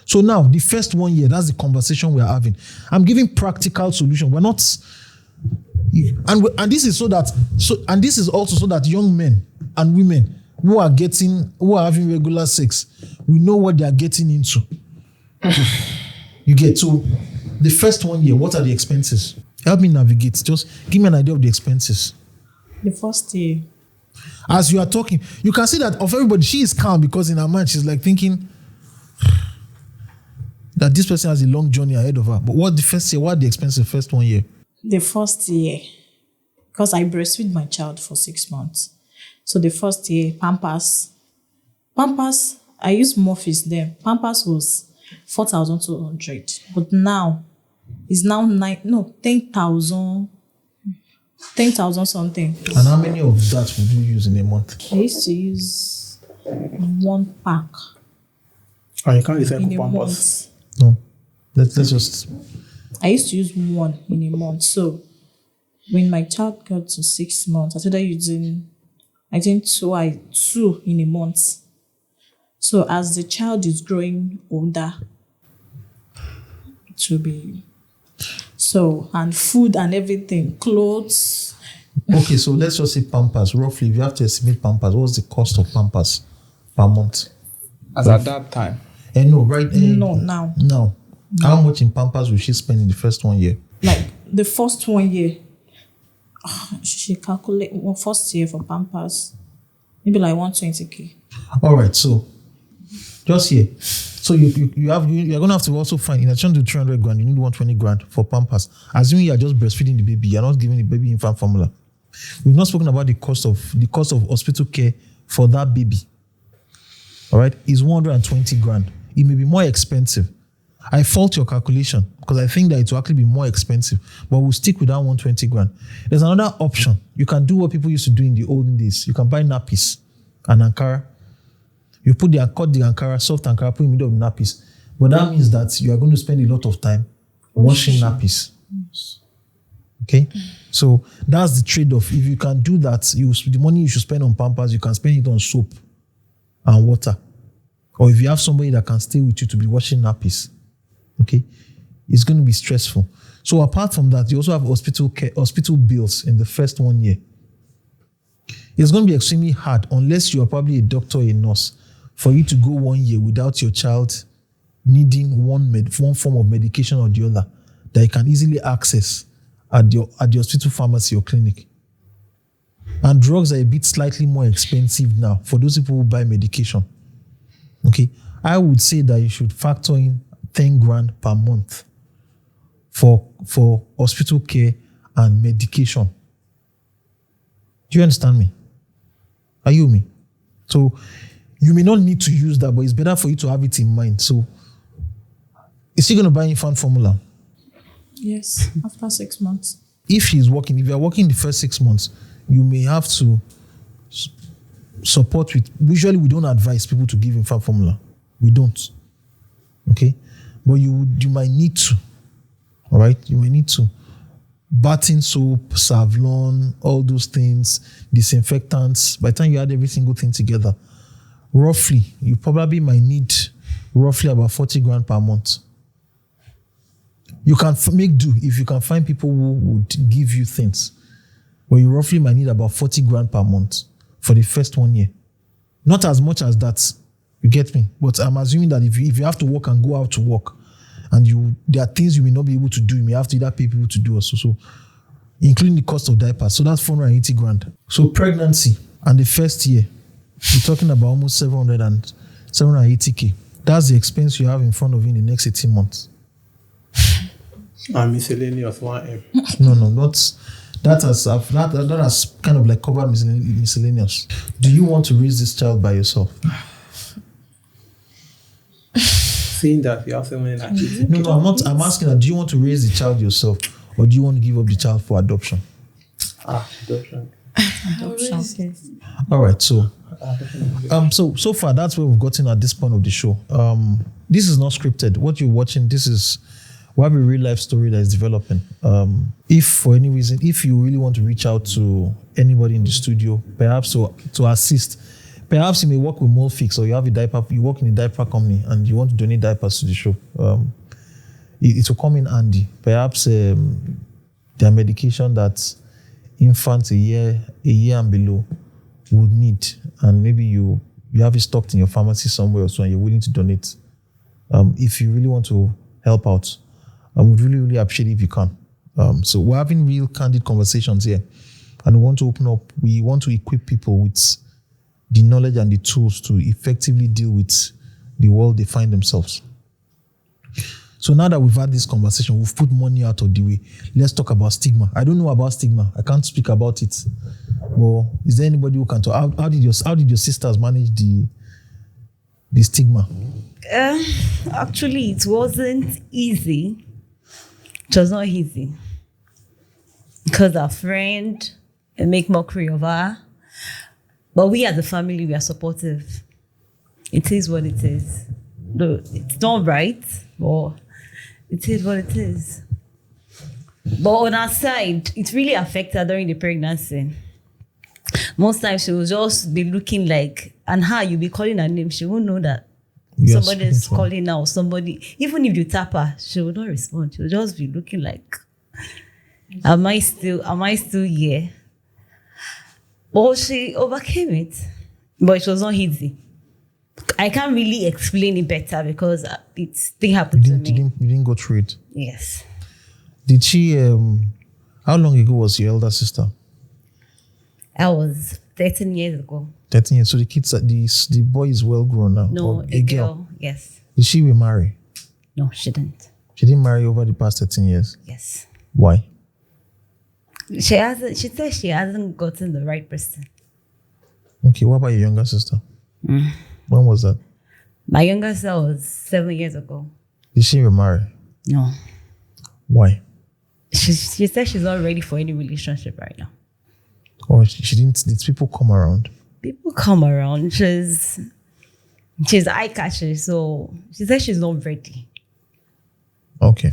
So now the first 1 year, that's the conversation we are having. I'm giving practical solution. We're not, and this is also so that young men and women who are having regular sex, we know what they are getting into. You get to the first 1 year. What are the expenses? Help me navigate. Just give me an idea of the expenses. The first year. As you are talking, you can see that of everybody, she is calm because in her mind she's like thinking that this person has a long journey ahead of her. But what are the expenses first 1 year? The first year, because I breastfeed my child for 6 months. So the first year, Pampers, I used Morphis then. Pampers was 4,200, but now it's now 10,000 something. And how many of that would you use in a month? I used to use 1 pack And you can't recycle in a Pampers. month. No. Let's just. I used to use 1 in a month. So when my child got to 6 months, I started using, I think, 2 in a month. So as the child is growing older, it will be so, and food and everything, clothes, Okay, so let's just say Pampers. Roughly, if you have to estimate Pampers, what's the cost of Pampers per month? As at that time. No, right? No, now. Now, how much in Pampers will she spend in the first 1 year? Like the first 1 year, she calculate first year for Pampers, maybe like 120K. All right, so just here. So you're gonna have to also find, in addition to 300 grand, you need 120 grand for Pampers. Assuming you are just breastfeeding the baby, you're not giving the baby infant formula. We've not spoken about the cost of hospital care for that baby. All right, is 120 grand. It may be more expensive. I fault your calculation because I think that it will actually be more expensive, but we'll stick with that 120 grand. There's another option. You can do what people used to do in the olden days. You can buy nappies and Ankara. You cut the Ankara, soft Ankara, put in the middle of the nappies. But that means that you are going to spend a lot of time washing nappies. Okay? So that's the trade-off. If you can do that, the money you should spend on Pampers, you can spend it on soap and water. Or if you have somebody that can stay with you to be washing nappies, okay, it's going to be stressful. So apart from that, you also have hospital bills in the first 1 year. It's going to be extremely hard unless you are probably a doctor or a nurse for you to go 1 year without your child needing one form of medication or the other that you can easily access at the hospital pharmacy or clinic. And drugs are a bit slightly more expensive now for those people who buy medication. Okay, I would say that you should factor in 10 grand per month for hospital care and medication. Do you understand me? Are you with me? So you may not need to use that, but it's better for you to have it in mind. So is she going to buy infant formula? Yes, after 6 months. If she's working, if you're working the first 6 months, you may have to support with. Usually, we don't advise people to give infant formula. We don't. Okay, but you might need to. All right, you might need to. Bathing soap, Savlon, all those things, disinfectants. By the time you add every single thing together, roughly, you probably might need roughly about 40 grand per month. You can make do if you can find people who would give you things. But you roughly might need about 40 grand per month for the first 1 year. Not as much as that, you get me? But I'm assuming that if you have to work and go out to work, and there are things you may not be able to do, you may have to either pay people to do also. So, including the cost of diapers. So that's 480 grand. So pregnancy and the first year, you're talking about almost 780K. That's the expense you have in front of you in the next 18 months. And miscellaneous 1M. No, that has kind of like covered miscellaneous. Do you want to raise this child by yourself? Seeing that you have someone like this. No, I'm not. I'm asking that. Do you want to raise the child yourself, or do you want to give up the child for adoption? Adoption. Adoption. All right. So, so far that's where we've gotten at this point of the show. This is not scripted. What you're watching, we have a real life story that is developing. If for any reason, if you really want to reach out to anybody in the studio, perhaps to assist, perhaps you may work with Molfix, or you work in a diaper company and you want to donate diapers to the show. It will come in handy. Perhaps there are medication that infants a year and below would need, and maybe you have it stocked in your pharmacy somewhere or so, and you're willing to donate. If you really want to help out, I would really, really appreciate it if you can. So we're having real candid conversations here, and we want to open up. We want to equip people with the knowledge and the tools to effectively deal with the world they find themselves. So now that we've had this conversation, we've put money out of the way. Let's talk about stigma. I don't know about stigma. I can't speak about it. But is there anybody who can talk? How did your sisters manage the stigma? Actually, it wasn't easy. It was not easy. Because our friend make mockery of her. But we as a family, we are supportive. It is what it is. No, it's not right, but it is what it is. But on our side, it really affected her during the pregnancy. Most times she will just be looking like, and her, you'll be calling her name, she won't know that somebody is calling her, or somebody, even if you tap her, she will not respond. She will just be looking like, am I still here? But she overcame it. But it was not easy. I can't really explain it better because it thing happened to me. You didn't go through it. Yes. Did she? How long ago was your elder sister? I was 13 years ago. 13 years. So the kids, the boy is well grown now. No, Or a girl. Yes. Did she remarry? No, she didn't. She didn't marry over the past 13 years. Yes. Why? She hasn't. She said she hasn't gotten the right person. Okay. What about your younger sister? Mm. When was that? My younger sister was 7 years ago. Did she remarry? No. Why? She said she's not ready for any relationship right now. Or she didn't? Did people come around? People come around. She's eye catcher, so she said she's not ready. Okay.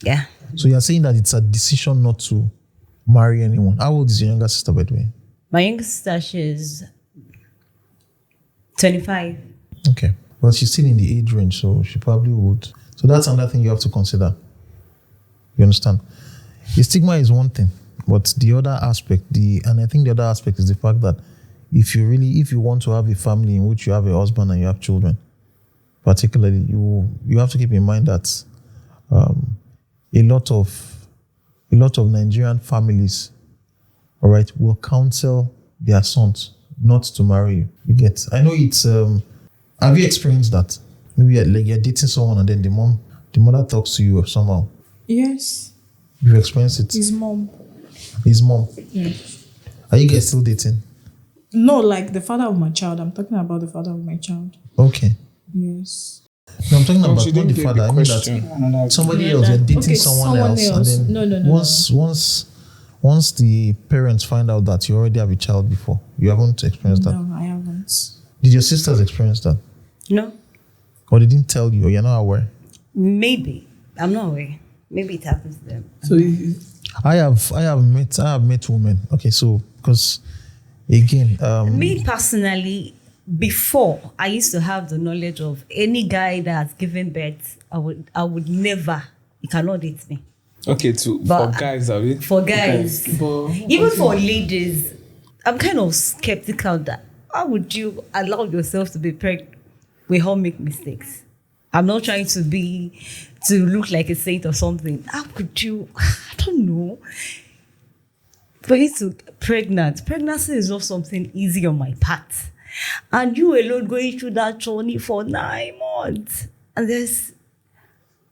Yeah. So you're saying that it's a decision not to marry anyone. How old is your younger sister, by the way? My younger sister, she's 25. Okay. Well, she's still in the age range, so she probably would. So that's another thing you have to consider. You understand? The stigma is one thing, but the other aspect, and I think the other aspect is the fact that if you want to have a family in which you have a husband and you have children, particularly, you have to keep in mind that a lot of Nigerian families, all right, will counsel their sons not to marry you. You get? I know it's. Have you experienced that? Maybe you're dating someone and then the mother talks to you somehow. Yes. You've experienced it. His mom. His mom. Yes. Are you guys still dating? No, like the father of my child. I'm talking about the father of my child. Okay. Yes. No, I'm talking about she not didn't the get father. the I mean question. that somebody else. You're dating Okay, someone else. And then No. once the parents find out that you already have a child before, you haven't experienced that. No, I haven't. Did your sisters experience that? No. Or they didn't tell you, or you're not aware? Maybe. I'm not aware. Maybe it happens to them. So I have met women. Okay, so because again, Me personally, before I used to have the knowledge of any guy that has given birth, I would never. He cannot date me. Okay, But- for guys, are we? For guys, but even for ladies, I'm kind of skeptical that how would you allow yourself to be pregnant? We all make mistakes. I'm not trying to look like a saint or something. How could you? I don't know. For you to pregnancy is not something easy on my part. And you alone going through that journey for 9 months. And there's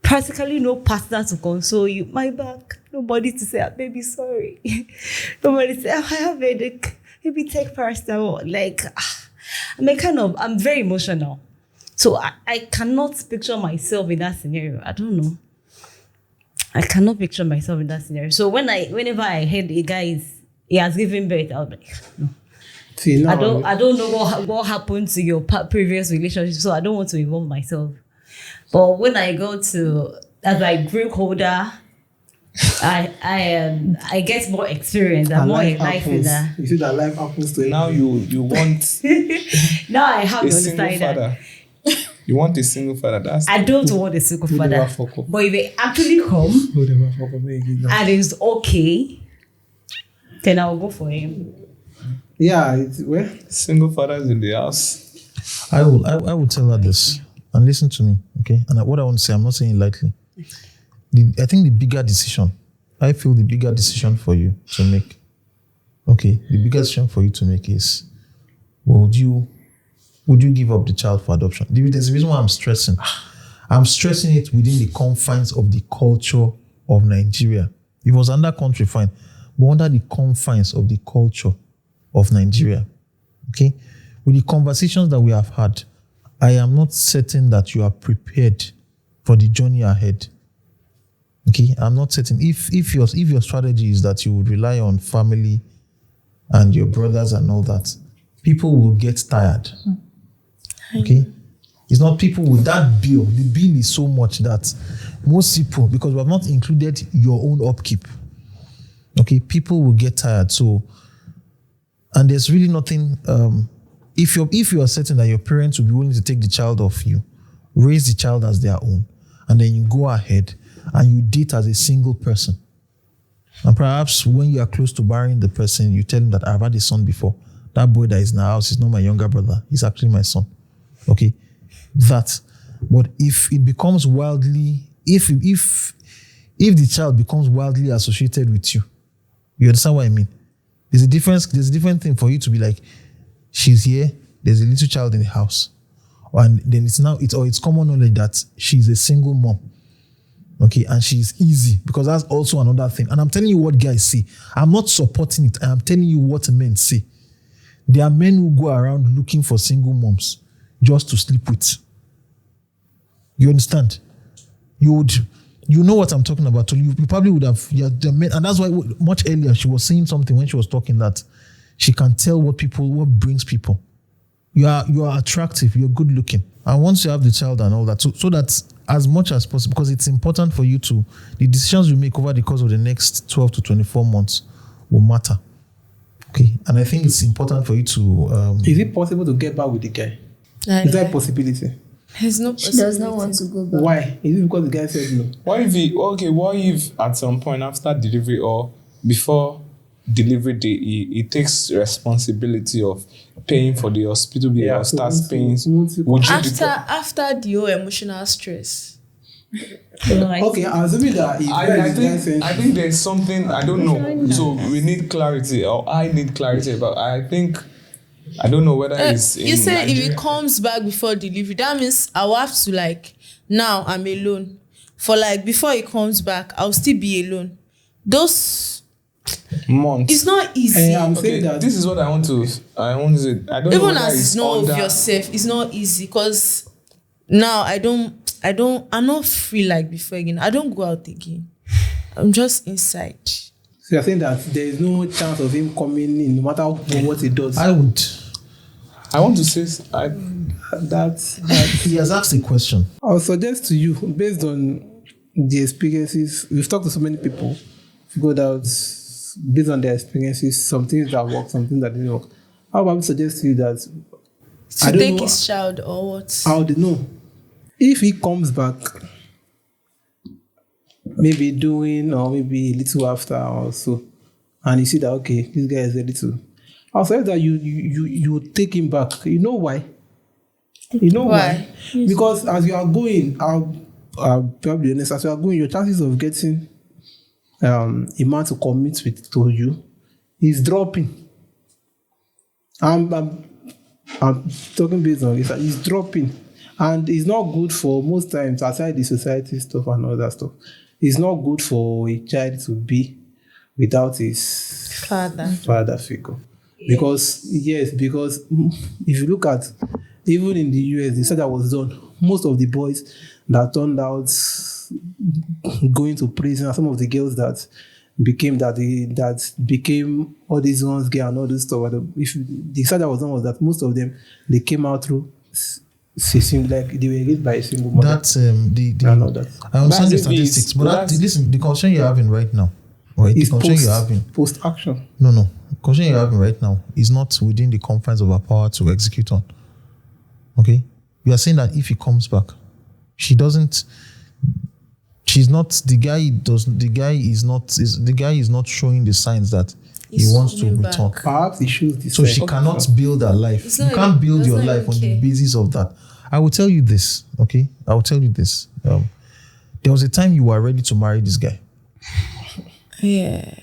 practically no partner to console you. My back, nobody to say, baby, sorry. Nobody to say, I have a headache. Maybe take paracetamol. Like, I'm very emotional. So I cannot picture myself in that scenario. I don't know. I cannot picture myself in that scenario. So whenever I heard a guy he has given birth, I'll be like, no. see now, I don't know what happened to your previous relationship, so I don't want to involve myself. But when I as I grew older, I get more experience. I'm and more life in life in happens. that. You see that life happens to Now you want Now I have a to single understand that. father. You want a single father. That's I don't want a single Who father. never fuck up. But if they actually come Who never fuck up again now. and it's okay, then I'll go for him. Yeah, it's well. single fathers in the house. I will tell her this, and listen to me, okay? And what I want to say, I'm not saying it lightly. I think the bigger decision for you to make, okay, the bigger decision for you to make is, would you give up the child for adoption? There's a reason why I'm stressing. I'm stressing it within the confines of the culture of Nigeria. If it was under country, fine. But under the confines of the culture of Nigeria, okay? With the conversations that we have had, I am not certain that you are prepared for the journey ahead. Okay? I'm not certain. If your strategy is that you would rely on family and your brothers and all that, people will get tired. Okay? It's not people with that bill. The bill is so much that most people, because we have not included your own upkeep, okay, people will get tired. So, and there's really nothing, if you are certain that your parents will be willing to take the child off you, raise the child as their own, and then you go ahead and you date as a single person. And perhaps when you are close to marrying the person, you tell him that I've had a son before that boy that is in the house is not my younger brother. He's actually my son. Okay, that. But if it becomes wildly, if the child becomes wildly associated with you, you understand what I mean? There's a different thing for you to be like, she's here, there's a little child in the house. And then it's common knowledge that she's a single mom. Okay, and she's easy, because that's also another thing. And I'm telling you what guys say. I'm not supporting it. I'm telling you what men say. There are men who go around looking for single moms just to sleep with. You understand? You know what I'm talking about. You probably would have, and that's why much earlier she was saying something when she was talking that she can tell what brings people. You are attractive, you're good looking. And once you have the child and all that, so that as much as possible, because it's important for you to, the decisions you make over the course of the next 12 to 24 months will matter. Okay. And I think it's important for you to... Is it possible to get back with the guy? Is that a possibility? There's no She does not want to go back. Why? Is it because the guy said no? What if at some point after delivery or before delivery day, he takes responsibility of paying for the hospital bill or starts paying? After the whole emotional stress. Okay, I'm assuming that I think there's something, I don't know. So we need clarity, or I need clarity about. I don't know whether it's in you say Nigeria. if it comes back before delivery, that means I will have to now I'm alone. For before it comes back, I'll still be alone. Those months. It's not easy. I'm saying that this is what I want to say. I don't know even whether as it's not of yourself, it's not easy, because now I'm not free like before again. I don't go out again. I'm just inside. So you're saying that there is no chance of him coming in, no matter what he does. I want to say that he has asked a question. I'll suggest to you, based on the experiences, we've talked to so many people, figured out based on their experiences, some things that work, some things that didn't work. I would suggest to you that to take his child or what? How do you know? If he comes back, maybe doing or maybe a little after or so, and you see that okay, this guy is a little, I'll say that you take him back. You know why? You know why? Because as you are going, I'll probably honest, as you are going, your chances of getting a man to commit to you is dropping. I'm talking based on this. It's dropping, and it's not good for most times aside the society stuff and all that stuff. It's not good for a child to be without his father figure. Because if you look at, even in the US, the study that was done, most of the boys that turned out going to prison are some of the girls that became all these ones gay and all this stuff. If the study that was done was that most of them, they came out through like they were raised by a single mother. That's I understand the statistics, but listen, the concern you're having right now, right? The concern you're having post-action. No, the concern you're having right now is not within the confines of our power to execute on. Okay, you are saying that if he comes back, the guy is not showing the signs that he wants to return. Perhaps he shows the so she cannot build her life. You can't build your life on the basis of that. I will tell you this, okay? I will tell you this. There was a time you were ready to marry this guy. Yeah.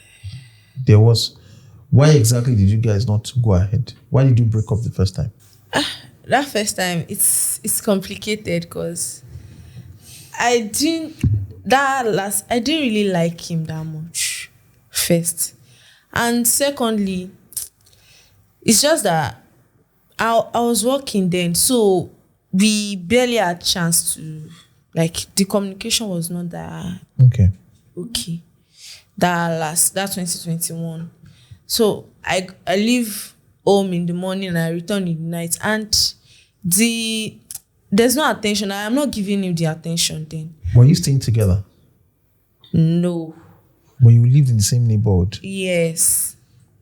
There was. Why exactly did you guys not go ahead? Why did you break up the first time? That first time, it's complicated because I didn't really like him that much, first. And secondly, it's just that I was working then, so we barely had a chance to, the communication was not that okay. That 2021. So I leave home in the morning and I return in the night, and there's no attention. I am not giving him the attention then. Were you staying together? No. But you lived in the same neighborhood? Yes.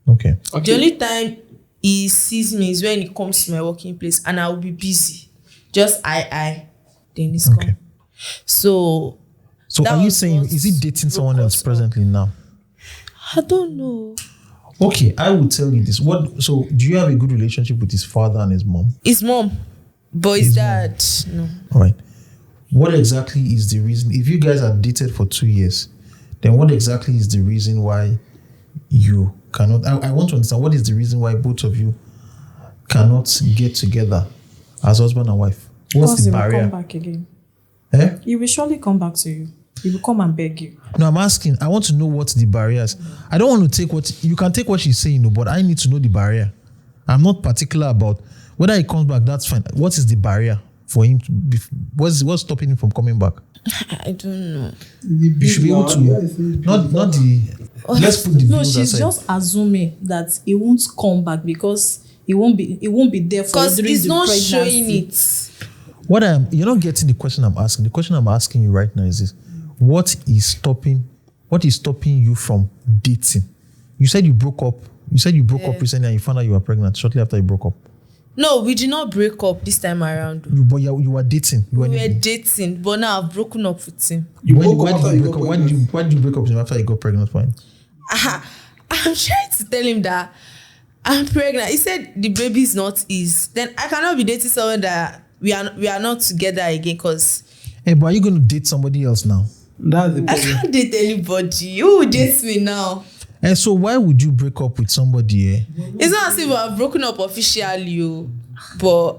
Okay. The only time he sees me is when he comes to my working place and I will be busy. Just then he's come. So are you saying, is he dating someone else presently now? I don't know. Okay, I will tell you this. So do you have a good relationship with his father and his mom? His mom, but his dad, no. All right. What exactly is the reason? If you guys are dated for 2 years, then what exactly is the reason why you cannot? I want to understand what is the reason why both of you cannot get together as husband and wife. What's Because the he will barrier? come back again. Eh? He will surely come back to you. He will come and beg you. No, I'm asking. I want to know what the barriers. I don't want to take what you can take what she's saying, but I need to know the barrier. I'm not particular about whether he comes back. That's fine. What is the barrier for him to be? What's stopping him from coming back? I don't know. You should be able to not the. Let's put the No, views she's aside. just assuming that he won't come back because he won't be there for Because during he's the not pregnancy. showing it. You're not getting the question I'm asking. The question I'm asking you right now is this: What is stopping you from dating? You said you broke up. You said you broke up recently and you found out you were pregnant shortly after you broke up. No, we did not break up this time around. But you were dating. We were dating, but now I've broken up with him. Why did you break up with him after you got pregnant for him? I'm trying to tell him that I'm pregnant. He said the baby is not his. Then I cannot be dating someone that we are not together again because Hey, but are you going to date somebody else now? That's the I problem. can't date anybody. Who will date me now? And so why would you break up with somebody? It's not as if we have broken up officially, but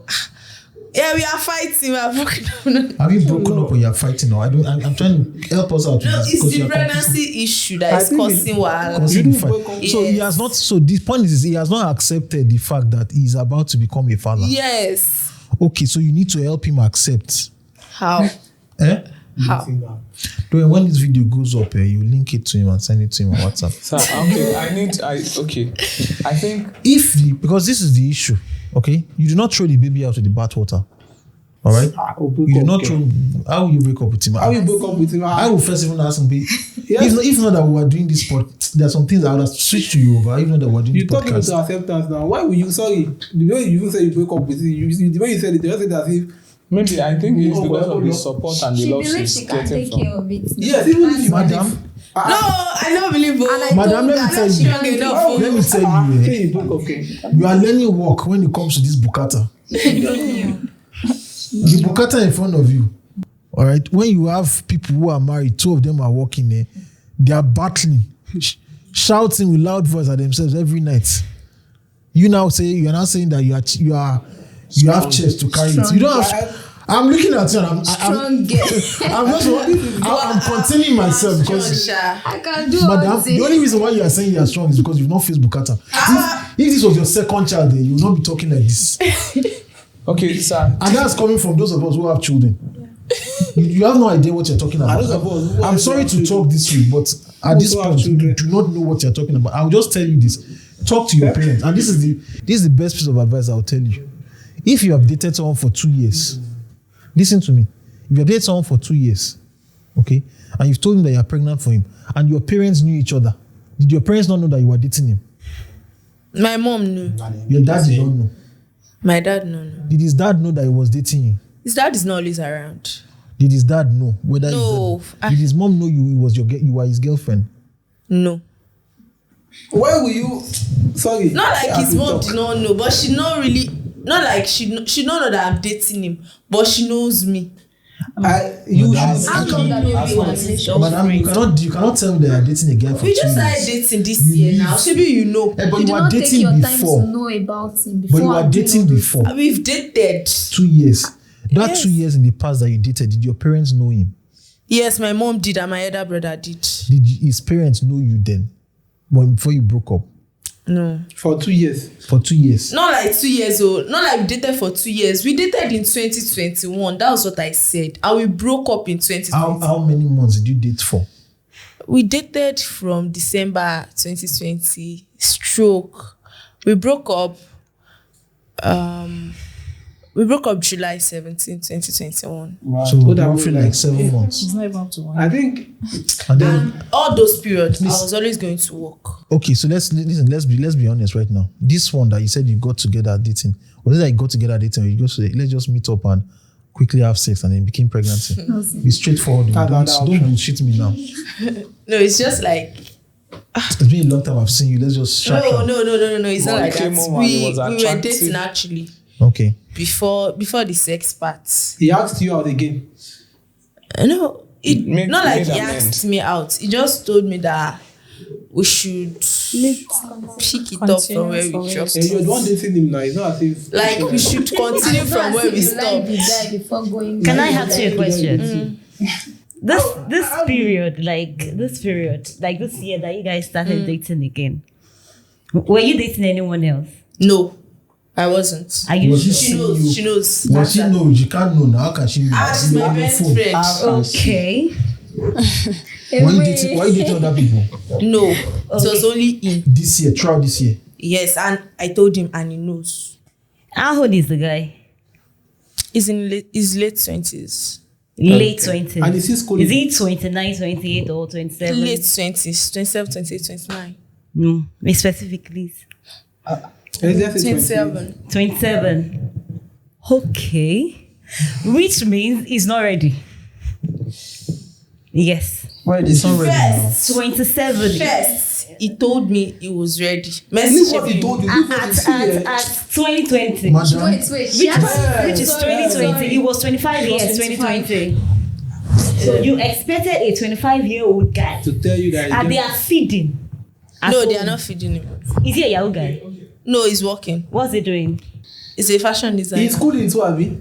yeah, we are fighting. We are broken up. Have you broken up or you're fighting? Or I'm trying to help us out. No, with this it's because the you're pregnancy issue that is causing wahala. causing the fight. Yes. So he has not. So the point is, he has not accepted the fact that he's about to become a father. Yes. Okay, so you need to help him accept. How? Eh? How? When this video goes up, you link it to him and send it to him on WhatsApp. So I think Because this is the issue. Okay, you do not throw the baby out with the bathwater. All right, you do not throw. How will you break up with him? How you broke up with him? I will first even ask him. If not that we are doing this there are some things I would have switched to you over. Even though that we're doing You this talking into podcast. acceptance now. Why will you? Sorry, the way you even say you break up with him, the way you said it, you just said as if maybe I think it's because of the support and the She love believes she's she can getting take care from. of it. yes, even if you Madam, No, I don't believe it. And I Madam, told let me her tell that you. she can do it. let me tell you, say you broke up, okay. you are learning work when it comes to this bukata. The bukata in front of you. All right. When you have people who are married, two of them are working there, they are battling, shouting with loud voice at themselves every night. You are now saying that you have chest to carry it. You don't have. I'm looking at you and I'm containing myself because I can do all Madam, this. the only reason why you are saying you are strong is because you've not faced bukata. If this was your second child, then you will not be talking like this. Okay, sir. And that's coming from those of us who have children. You have no idea what you're talking about. I'm sorry to talk this way, but at this point, you do not know what you're talking about. I'll just tell you this. Talk to your parents. And this is the best piece of advice I'll tell you. If you have dated someone for 2 years, listen to me. If you have dated someone for 2 years, okay, and you've told him that you're pregnant for him, and your parents knew each other, did your parents not know that you were dating him? My mom knew. Your dad did not know. My dad no. Did his dad know that he was dating you? His dad is not always around. Did his dad know whether? No. Did his mom know you were his girlfriend? No. Why will you? Sorry. Not like his mom did not know, but she not really. Not like she don't know that I'm dating him, but she knows me. Madam, How long have you been in a relationship? Madam, you cannot tell me that you're dating a guy for 2 We years. just started dating this year now. Maybe you know. Eh, but You you did were not take dating your time before. to know about him But before. you were dating before. We've dated. 2 years. That Yes. 2 years in the past that you dated, did your parents know him? Yes, my mom did and my elder brother did. Did his parents know you then? Before you broke up? No. For 2 years. For 2 years. Not like 2 years old. Not like we dated for 2 years. We dated in 2021. That was what I said. And we broke up in 2020. How many months did you date for? We dated from December 2020 stroke. We broke up July 17, 2021. Wow. So What that roughly mean, like 7 months. It's not even up to 1 I year. think And then All those periods, I was always going to work. okay, so let's be honest right now. This one that you said you got together dating, was it that you got together dating or you just say, let's just meet up and quickly have sex and then became pregnant? Be straightforward. Don't bullshit me now. No, it's just like It's been a long time I've seen you. Let's just shut No. up. It's not Well, like he came that. home and he We was were attractive. dating actually Okay. before the sex part. He asked you out again. No, Made- not like made he amends. asked me out. He just told me that we should pick it up from where we dropped. And you're the one dating him now. It's not as if Like we should continue from where we You like stopped. the guy before going. Can I ask you a question? This Oh, period, like this year that you guys started dating again, were you dating anyone else? No, I wasn't. Are you Was he sure? seeing you? She knows. Well, she knows. She can't know now. How can she know? Ask You my have your best phone. friend. Okay. Why you dating other people? No, it was only in. This year, throughout this year. Yes, and I told him, and he knows. How old is the guy? He's in his late 20s. Late 20s. And is he schooling? Is he 29, 28 or 27? Late 20s, 27, 28, 29. No, be specific, please. Let's just say 27. 27. Okay. Which means he's not ready. Yes. Why this? It's not ready now. 27. First, he told me he was ready. Leave Message what he him. told you. Leave what he said. At 2020. Madam, Wait. She actually Which is 2020. He was 25 years, 2020. So you expected a 25-year-old guy. To tell you that. And they are feeding. at No, home. they are not feeding him. Is he a Yahoo guy? No, he's working. What's he doing? He's a fashion designer. He's schooling too, Abi.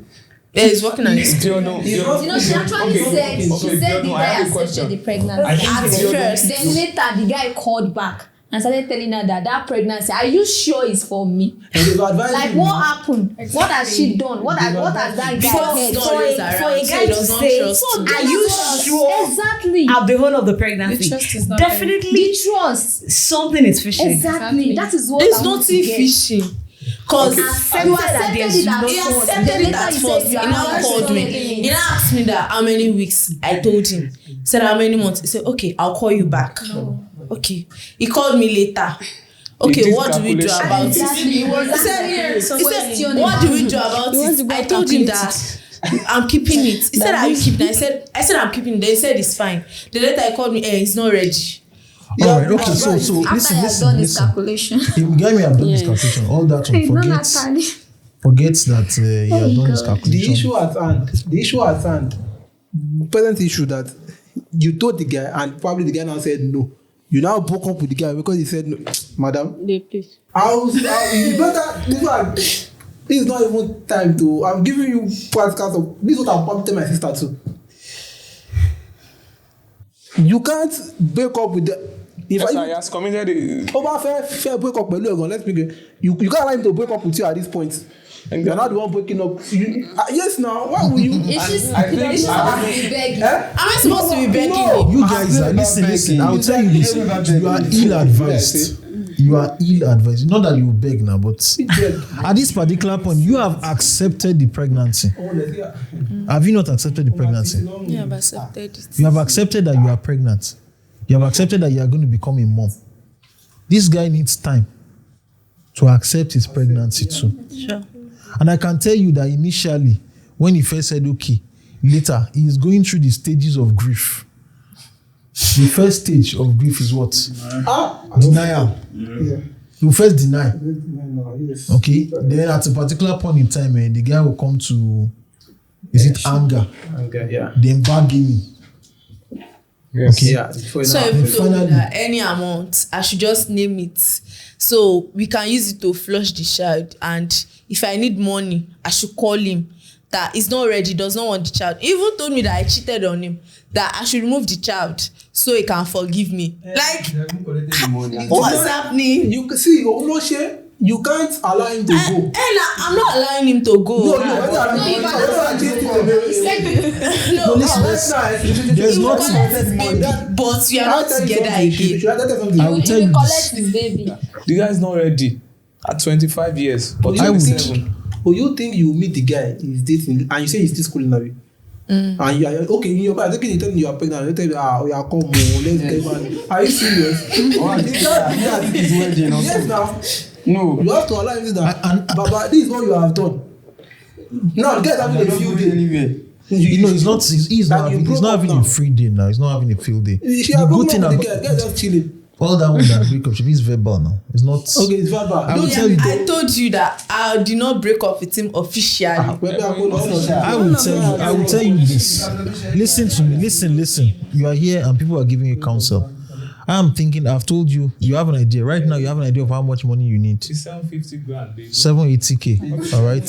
Yeah, he's working on his. Do you know? You know, she actually said, she said the guy accepted the pregnancy I think at it's- first. Then later, the guy called back and started telling her that pregnancy, are you sure it's for me? And they've advised Like, him. what happened? What has she done? What has that guy Because heard? it's For always a around, guy so he to does not say, trust So him. are you sure Exactly. at the whole of the pregnancy? The trust is not Definitely The trust. something is fishy. Exactly. That is what There's I want nothing to get. fishy. Because You accepted that there's he no accepted it at first. He now called me. He now asked me that how many weeks. I told him. He said how many months. He said, okay, I'll call you back. Okay. He called me later. Okay, did what do we do calculation. about it? Exactly. He said, what do we do about it? I told him that I'm keeping it. He said, are you keeping it? I said I'm keeping it. They said it's fine. The later he called me, it's not ready. all right, okay, so After he has done his calculation. The guy may have done his calculation. All that one, forgets that he has done his The calculation. issue at hand, present issue that you told the guy and probably the guy now said no. You now broke up with the guy because he said no. Madam, Please. you better, this is not even time to, I'm giving you practical stuff. This is what I'm prompting my sister too. You can't break up with the, if Yes, I, I has committed it. over fair break up pẹ̀lú ẹ̀gàn, let's begin. You can't allow him to break up with you at this point. And you're not the one breaking up. Yes, now, why will you? It's just, I think- it's supposed to be begging. Am I supposed to be begging No. him? You guys are listen. I will tell you this. You are ill-advised. You are ill-advised. Not that you beg now, but at this particular point, you have accepted the pregnancy. Have you not accepted the pregnancy? Yeah, I've accepted it. You have accepted that you are pregnant. You have accepted that you are going to become a mom. This guy needs time to accept his pregnancy too. Sure. And I can tell you that initially, when he first said okay, later he is going through the stages of grief. The first stage of grief is what? Denial. Yeah. You first deny. No, yes. Okay. Then at a particular point in time, the guy will come to, is it anger? Okay, yeah. Then bargaining. Yes. Okay. Yeah. Before So now, if you told me finally- that any amount, I should just name it. So we can use it to flush the child. And if I need money, I should call him. That he's not ready, does not want the child. He even told me that I cheated on him. That I should remove the child so he can forgive me. Like, what's happening? you can see, you can't allow him to go. And I'm not allowing him to go. No, No, There's he will nothing. collect his baby, but we are not together again. I will tell you collect this. his baby. The guy is not ready at 25 years. But I would. 27. Oh, you think you meet the guy he's dating and you say he's still schooling now? And you are okay in your mind, you tell me you are pregnant, you tell me, we are come on, let's get married. Are you serious? Yes, now. No. You have to allow him that. And- Baba, this is what you have done. Now, the guy is having a few days. anywhere. You know, he's not Like you having broke up a now. free day now. He's not having a field day. She The has good broken thing up with the about guy just chilling. All that one that break up should be verbal now. It's not. Okay, it's verbal. I will tell you. I told you that I did not break up with him officially. I will tell you this. Listen to me. Listen. You are here and people are giving you counsel. I'm thinking, I've told you, you have an idea. Right now, you have an idea of how much money you need. It's 750 grand, baby. 780K. All right.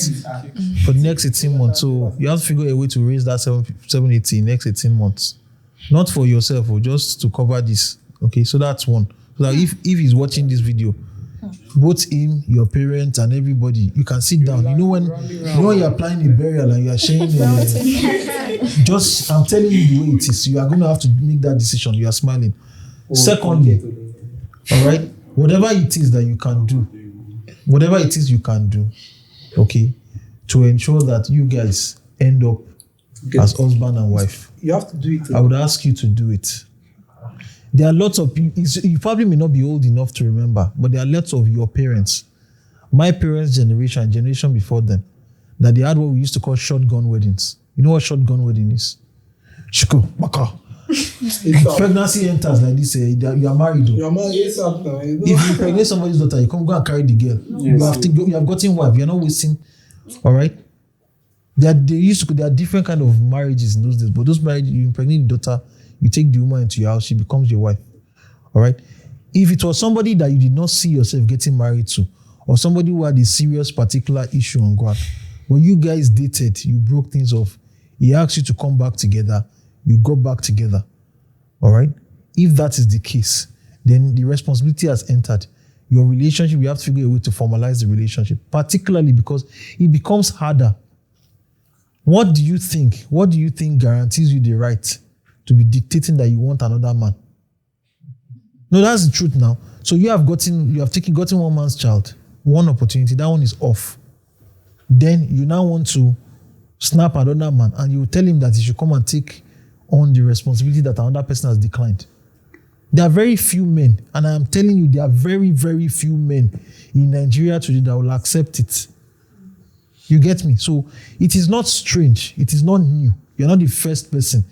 For the next 18 months. So you have to figure a way to raise that 780 next 18 months. Not for yourself, or just to cover this. Okay. So that's one. So that if he's watching this video, both him, your parents, and everybody, you can sit down. You know when you're applying a burial and you are sharing just I'm telling you the way it is. You are going to have to make that decision. You are smiling. Secondly, all right, whatever it is that you can do, okay, to ensure that you guys end up as husband and wife. You have to do it. I would ask you to do it. There are lots of people, you probably may not be old enough to remember, but there are lots of your parents, my parents' generation before them, that they had what we used to call shotgun weddings. You know what shotgun wedding is? Shiko, baka. Pregnancy enters like this, you are married. You are married ASAP now. If you impregnate somebody's daughter, you come go and carry the girl. Yes. You have gotten wife. You're not wasting. All right. There are different kind of marriages in those days, but those marriages, you impregnate the daughter, you take the woman into your house, she becomes your wife. All right. If it was somebody that you did not see yourself getting married to, or somebody who had a serious particular issue on ground, when you guys dated, you broke things off. He asked you to come back together. You go back together. All right. If that is the case, then the responsibility has entered. Your relationship, you have to figure a way to formalize the relationship, particularly because it becomes harder. What do you think guarantees you the right to be dictating that you want another man? No, that's the truth now. So you have gotten one man's child, one opportunity, that one is off. Then you now want to snap another man and you tell him that he should come and take on the responsibility that another person has declined. There are very few men, and I am telling you, there are very, very few men in Nigeria today that will accept it. You get me? So it is not strange. It is not new. You're not the first person.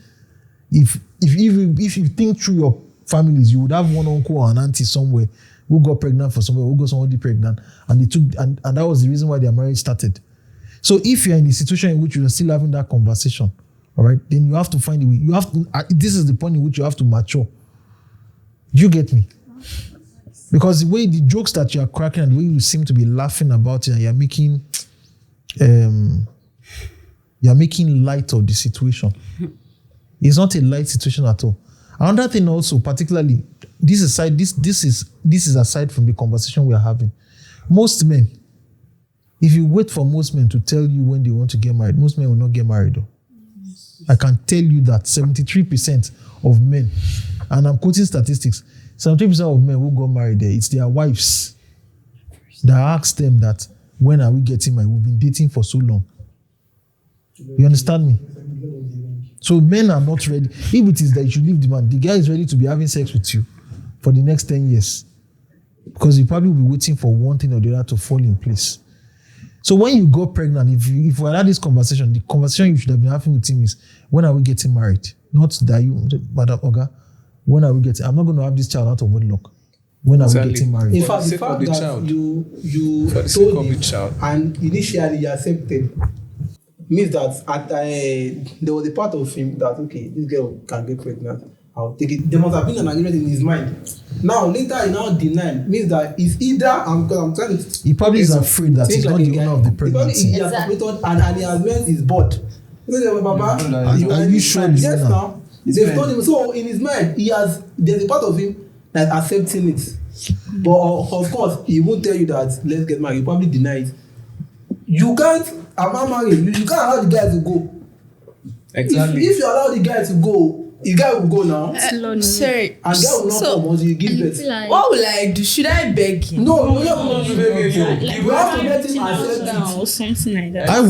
If you think through your families, you would have one uncle or an auntie somewhere who got pregnant for somewhere, who got somebody pregnant, and that was the reason why their marriage started. So if you're in the situation in which you're still having that conversation, all right, then you have to find a way. This is the point in which you have to mature. Do you get me? Because the jokes that you are cracking and the way you seem to be laughing about it, and you're making light of the situation. It's not a light situation at all. Another thing also, particularly, this is aside from the conversation we are having. Most men, if you wait for most men to tell you when they want to get married, most men will not get married though. I can tell you that 73% of men, and I'm quoting statistics, 73% of men who got married there, it's their wives that ask them that, when are we getting married? We've been dating for so long. You understand me? So men are not ready. If it is that you should leave the man, the guy is ready to be having sex with you for the next 10 years. Because he probably will be waiting for one thing or the other to fall in place. So when you got pregnant, if we had this conversation, the conversation you should have been having with him is, when are we getting married? Not that Madam Oga, when are we getting? I'm not going to have this child out of wedlock. When are we getting married? In fact, the fact that you told him and initially you accepted means that there was a part of him that, okay, this girl can get pregnant, I'll take it. There must have been an agreement in his mind. Now, later he now denied, means that it's either, because I'm trying to... He probably is afraid that he's not the owner of the pregnancy. He has completed and he has met his board. Are you sure? Yes, now. They've told him, so in his mind, there's a part of him that's accepting it. But of course, he won't tell you that, let's get married. He probably denies. You can't, I'm not married. You can't allow the guy to go. Exactly. If you allow the guy to go, the guy will go now. Sorry. And guy will not come until you give birth. What will I do? Should I beg him? No, you have to beg him. You have to let him accept it. Or something like that. I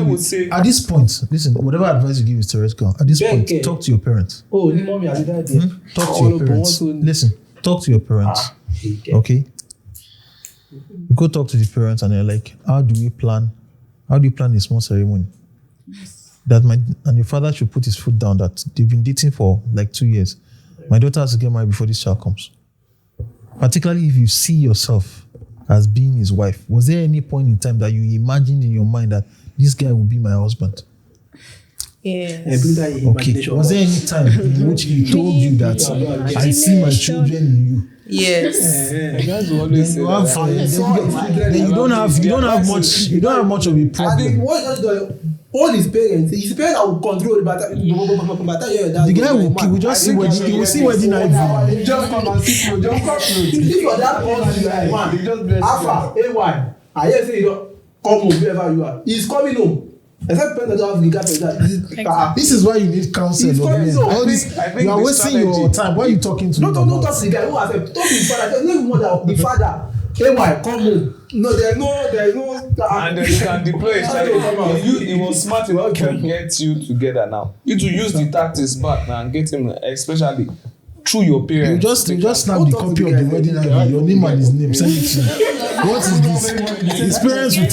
would say at this point, listen, whatever advice you give is theoretical. At this point, talk to your parents. Oh, the mommy has died. Talk to your parents. Listen, talk to your parents. Okay? You go talk to the parents and they're like, how do you plan a small ceremony? And your father should put his foot down that they've been dating for like 2 years. My daughter has to get married before this child comes. particularly if you see yourself as being his wife, was there any point in time that you imagined in your mind that this guy will be my husband? Yes. Okay. Was there any time in which he told you that I see my children in you? Yes. Guys will always say that. Then you don't have much of a I problem. think what just all his parents will control it, but The guy will just see wedding. He will see wedding night. Just come and sit you. Just come close. if you're that person like They just bless Alpha, AY, I hear say you don't come home wherever you are. He's coming home. Except parents that don't have legal that. This is why you need counsel. He's coming home. All this, I think you are the wasting your strategy- time. Why are you talking to me No, about? talk to the guy who has talk to his father. Just leave mother, the father. AY, come home. No, there's no. And then you can deploy a strategy. He was smart enough to get you together now. You to use the tactics back now and get him, especially through your parents. You just snap the copy of the wedding ID, your name and his name, send it to me. What is this? His parents will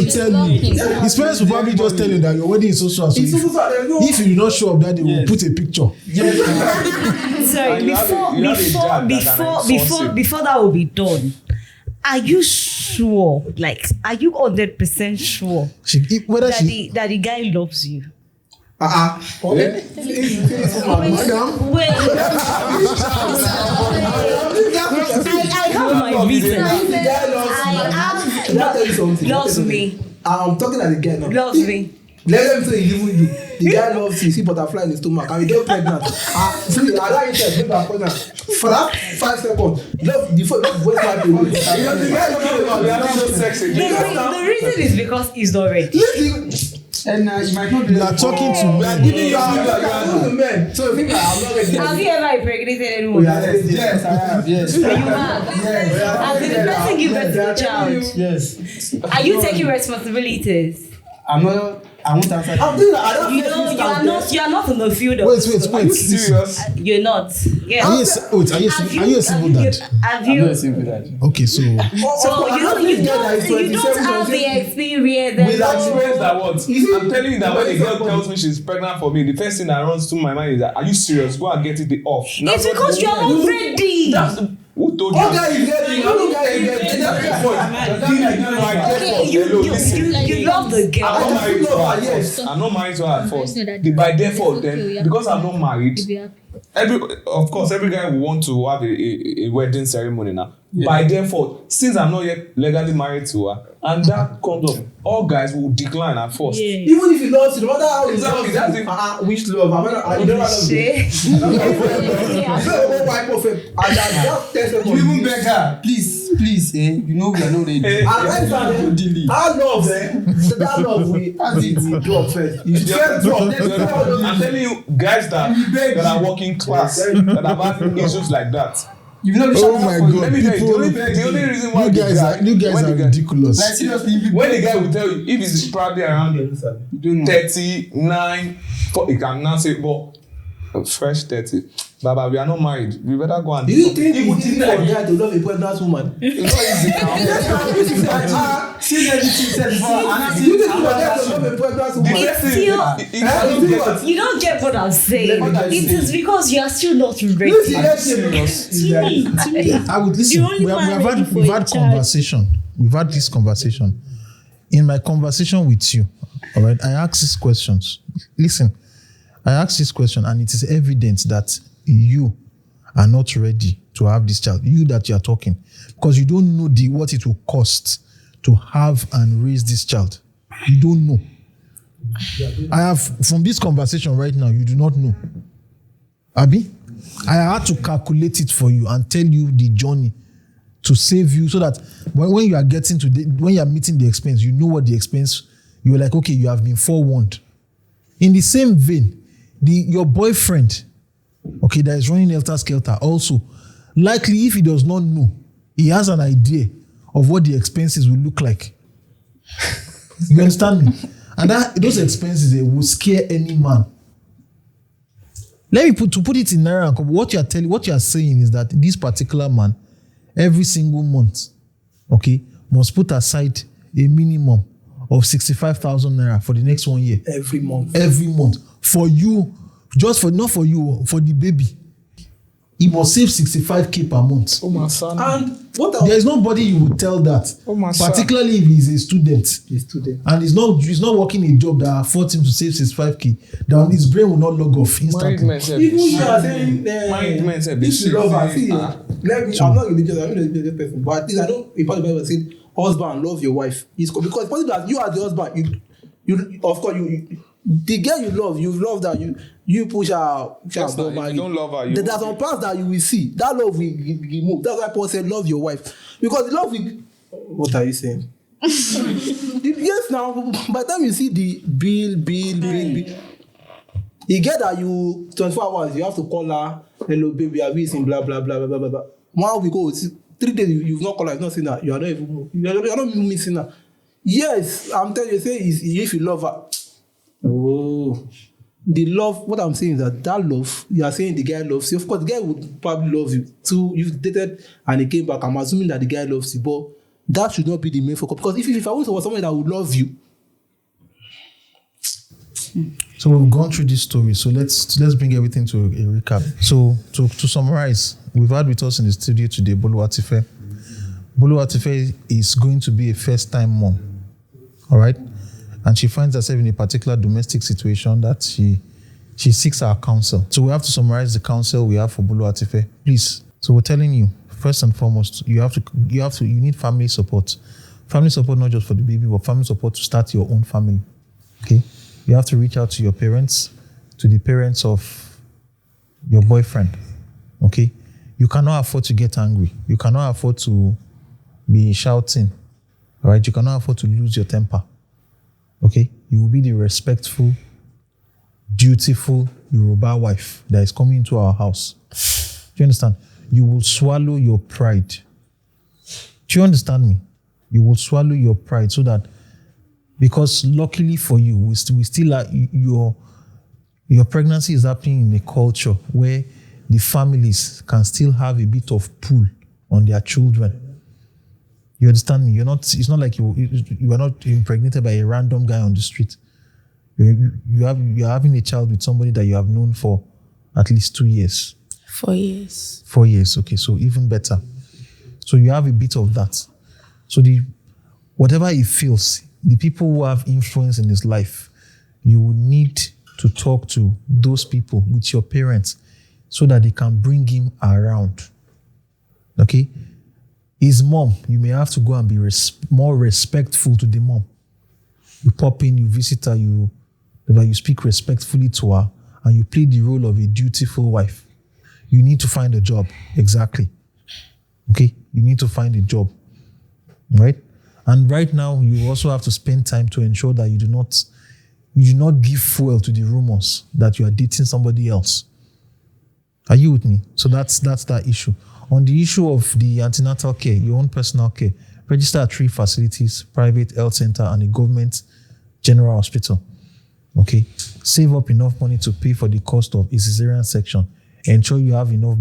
tell you. His parents will probably just tell you that your wedding is so and so. If you do not show up, that they will put a picture. Sorry, And you have a dad that before that will be done, are you sure? Like, are you 100% sure that the guy loves you? Okay. Madam, Wait, I have my reasons. Let me tell you something. Loves me. I'm talking at the guy now. Loves me. Let them say even you. The guy loves you. See butterfly in his stomach and you get pregnant. See, I like it. Bring back pregnant. For that 5 seconds, love the voice might be weak. The guy loves you. The reason is because he's not ready. And you might not be. you are talking to men. Men. So you think I'm not ready. Have you ever impregnated anyone? Yes, I have. Yes. You have. And did the person give birth to the child? Yes. Are you taking responsibilities? I'm not. I won't answer. I'm doing that. I don't You know, you are not in the field of. Wait. Serious? You're not. Yeah. Are you a single dad? Have I'm you? not a single dad. Okay, so So you don't have the experience. With experience that what? I'm telling you that when a girl tells me she's pregnant for me, the first thing that runs through my mind is that, are you serious? Go and get it off. It's because you are not ready. Who told you? Okay, Okay, You love the girl. I'm not married to her at first. By default, then because I'm not married, every guy will want to have a wedding ceremony now. Yeah. By default, since I'm not yet legally married to her, and that comes up, all guys will decline at first. Yeah. even if you love no matter how Exactly, that's it. which love, I don't You even beg her, please, you know we are not ready. How love, that love we drop first. You first drop. I'm telling you, guys that are working class, that have had issues like that. You know, oh my God, Let me tell you, people, the only reason why you guys are ridiculous. like seriously, when the guy will tell you, if he's probably around you don't know. 39, he can now say, but fresh 30. Baba, we are not married. We better go and Do you think it's easy for a guy to love a pregnant woman? It's not easy now. See everything said before, and I Do you think for a guy to love a pregnant woman? You don't get what I'm saying. What It is because you are still not ready. I would listen. The only We've man ready for had a child. conversation. We've had this conversation. In my conversation with you, all right, I asked these questions. Listen, I asked this question, and it is evident that you are not ready to have this child. You that you are talking, because you don't know what it will cost to have and raise this child. You don't know. I have, from this conversation right now, you do not know. Abi, I had to calculate it for you and tell you the journey to save you, so that when you are getting to when you are meeting the expense, you know what the expense. You are like, okay, you have been forewarned. In the same vein, your boyfriend, okay, that is running helter skelter, also likely, if he does not know, he has an idea of what the expenses will look like. You understand me? And those expenses, they will scare any man. Let me put it in naira. What you are saying is that this particular man, every single month, okay, must put aside a minimum of 65,000 naira for the next 1 year. Every month. For you, not for you, for the baby. he must save 65k per month. Oh my son. And what There is nobody you would tell that, Oh my son. particularly if he's a student student. and he's not working a job that affords him to save 65k. Then his brain will not log off Married instantly. men say Even be you shit. are saying, Married men say be if shit. you love her, see, Ah. let me, I'm not religious, I'm not a religious person, but at least I know a part of the Bible said, husband, love your wife. Because possible that you as the husband, you of course, you the girl you love that you push her, Yes, now, if you don't love her, you there's some parts that you will see. That love will move. That's why Paul said, love your wife. Because the love will, what are you saying? Yes, now, by the time you see the bill, you get that you 24 hours, you have to call her, hello baby, I've been seen blah blah blah blah blah blah. 1 week, 3 days you've not called her, you've not seen her, you're not even missing her. Yes, I'm telling you, say if you love her, oh, the love. What I'm saying is that love, you are saying the guy loves you. Of course, the guy would probably love you. So you've dated and he came back. I'm assuming that the guy loves you, but that should not be the main focus. Because if I was someone that would love you. So we've gone through this story. So let's bring everything to a recap. So to summarize, we've had with us in the studio today Boluwatife. Boluwatife is going to be a first-time mom. All right? And she finds herself in a particular domestic situation that she seeks our counsel. So we have to summarize the counsel we have for Boluwatife. Please. So we're telling you, first and foremost, you need family support. Family support not just for the baby, but family support to start your own family. Okay? You have to reach out to your parents, to the parents of your boyfriend. Okay? You cannot afford to get angry. You cannot afford to be shouting. All right? You cannot afford to lose your temper. Okay? You will be the respectful, dutiful Yoruba wife that is coming into our house. Do you understand? You will swallow your pride. Do you understand me? You will swallow your pride so that, because luckily for you, we still are, your pregnancy is happening in a culture where the families can still have a bit of pull on their children. You understand me? It's not like you are not impregnated by a random guy on the street. You're having a child with somebody that you have known for at least 2 years. 4 years. 4 years, okay, so even better. So you have a bit of that. So whatever he feels, the people who have influence in his life, you will need to talk to those people with your parents so that they can bring him around. Okay? His mom, you may have to go and be more respectful to the mom. You pop in, you visit her, you speak respectfully to her, and you play the role of a dutiful wife. You need to find a job. Exactly. Okay? You need to find a job. Right? And right now, you also have to spend time to ensure that you do not give fuel to the rumors that you are dating somebody else. Are you with me? So that's that issue. On the issue of the antenatal care, your own personal care, register at 3 facilities, private health center, and a government general hospital. Okay? Save up enough money to pay for the cost of a cesarean section. Ensure you have enough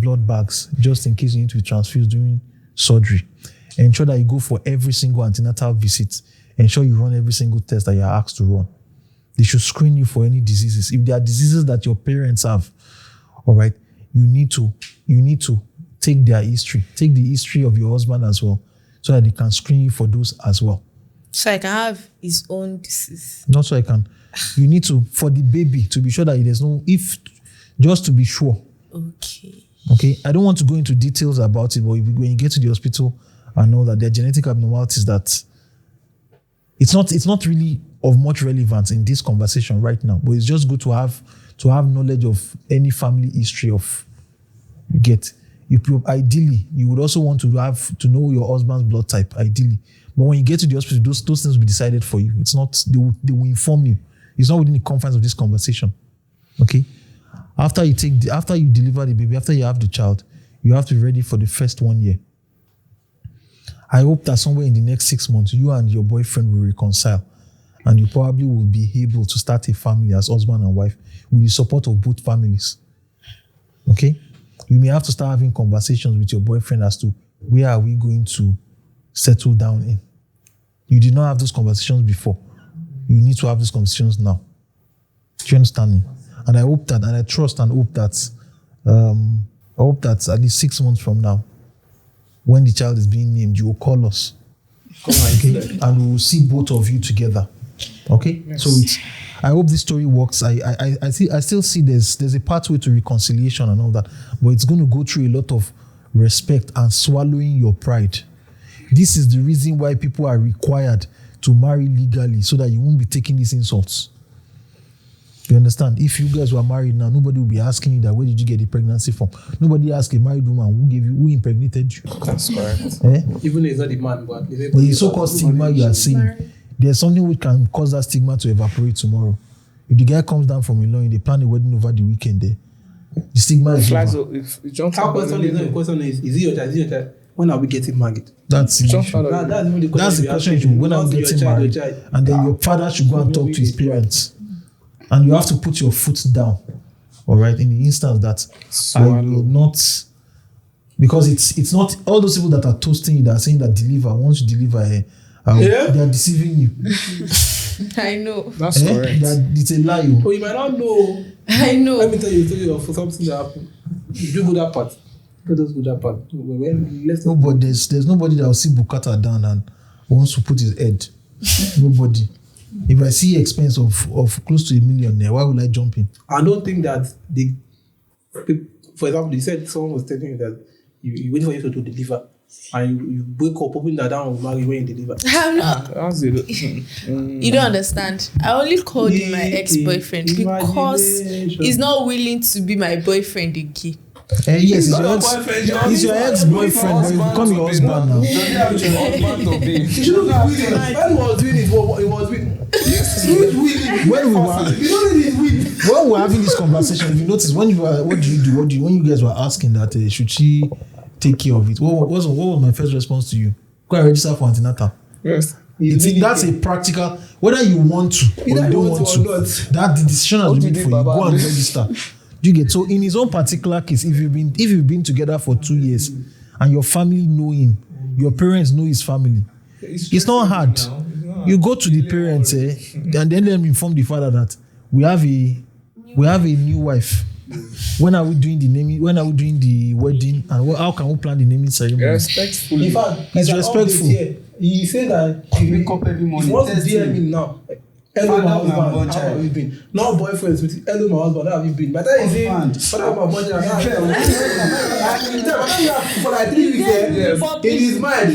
blood bags just in case you need to be transfused during surgery. Ensure that you go for every single antenatal visit. Ensure you run every single test that you are asked to run. They should screen you for any diseases. If there are diseases that your parents have, all right, you need to take their history. Take the history of your husband as well, so that they can screen you for those as well. So I can have his own disease. Not so I can. You need to, for the baby, to be sure that there's no, just to be sure. Okay. I don't want to go into details about it, but when you get to the hospital and know that there are genetic abnormalities that it's not really of much relevance in this conversation right now, but it's just good to have knowledge of any family history of, you get. Ideally, you would also want to know your husband's blood type, ideally. But when you get to the hospital, those things will be decided for you. It's not, they will inform you. It's not within the confines of this conversation. Okay? After you deliver the baby, after you have the child, you have to be ready for the first 1 year. I hope that somewhere in the next 6 months, you and your boyfriend will reconcile, and you probably will be able to start a family as husband and wife with the support of both families. Okay? You may have to start having conversations with your boyfriend as to where are we going to settle down in. You did not have those conversations before. You need to have those conversations now. Do you understand me? And I hope that, and I trust and hope that, at least 6 months from now, when the child is being named, you will call us. Okay? And we will see both of you together. Okay? Yes. So I hope this story works. I still see there's a pathway to reconciliation and all that, but it's going to go through a lot of respect and swallowing your pride. This is the reason why people are required to marry legally, so that you won't be taking these insults. You understand? If you guys were married now, nobody will be asking you that, where did you get the pregnancy from? Nobody ask a married woman who impregnated you. That's correct. Even though it's not the man, but the so-called stigma you are saying, there's something which can cause that stigma to evaporate tomorrow. If the guy comes down from Ilorin, they plan a wedding over the weekend there. The stigma is over. How question is it your child? Is it your child? When are we getting married? That's the issue. That's the question. When are we getting married? And then your father should go and talk to his parents. And you have to put your foot down. All right? In the instance that I will not... Because it's not... All those people that are toasting you, that are saying that deliver, once you deliver, they are deceiving you. I know. That's correct. It's a lie. Oh, you might not know. I know. Let me tell you of something that happened. You do go that part. Let us go that part. No, but there's nobody that will see Bukata down and wants to put his head. Nobody. If I see expense of close to $1 million there, why would I jump in? I don't think that for example, you said someone was telling you that you wait for you to deliver, and you wake up hoping that will marry when you deliver. I'm not. You don't understand. I only called him my ex-boyfriend because he's not willing to be my boyfriend again. Yes, he's your ex-boyfriend, but you become your husband now. You shouldn't be willing. When he was doing it, he was willing. When we were having this conversation, if you notice, what do you do? When you guys were asking that, should she take care of it? What was my first response to you? Go and register for antenatal. Yes. That's a practical, whether you want to or you don't want to, that the decision has been made for you. Go and register. You get, so in his own particular case, if you've been together for 2 years and your family know him, your parents know his family, it's not hard. You go to the parents and then let them inform the father that we have a new wife. When are we doing the naming? When are we doing the wedding? And how can we plan the naming ceremony? Respectfully. In fact, it's respectful. He said that you wake up every morning. He wants to DM me now. Hello, my husband. How have you been? Not boyfriends with hello, my husband. How have you been? But that is it. Father, my boyfriend. For like 3 weeks in his mind.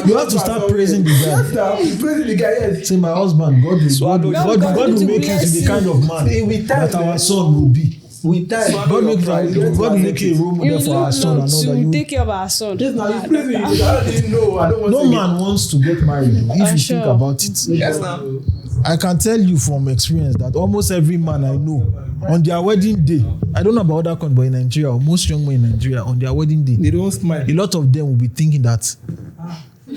You have to start praising the guy. Praising the guy, yes. Say, my husband, God will make you to the kind of man that our son will be. With time, God will make you a role model for our son and all that. You take care of our son. Just now, you praise me. I didn't know. I don't want no man wants to get married if you think about it. Yes, now. I can tell you from experience that almost every man I know on their wedding day, I don't know about other countries, but in Nigeria, or most young men in Nigeria, on their wedding day, they don't smile. A lot of them will be thinking that,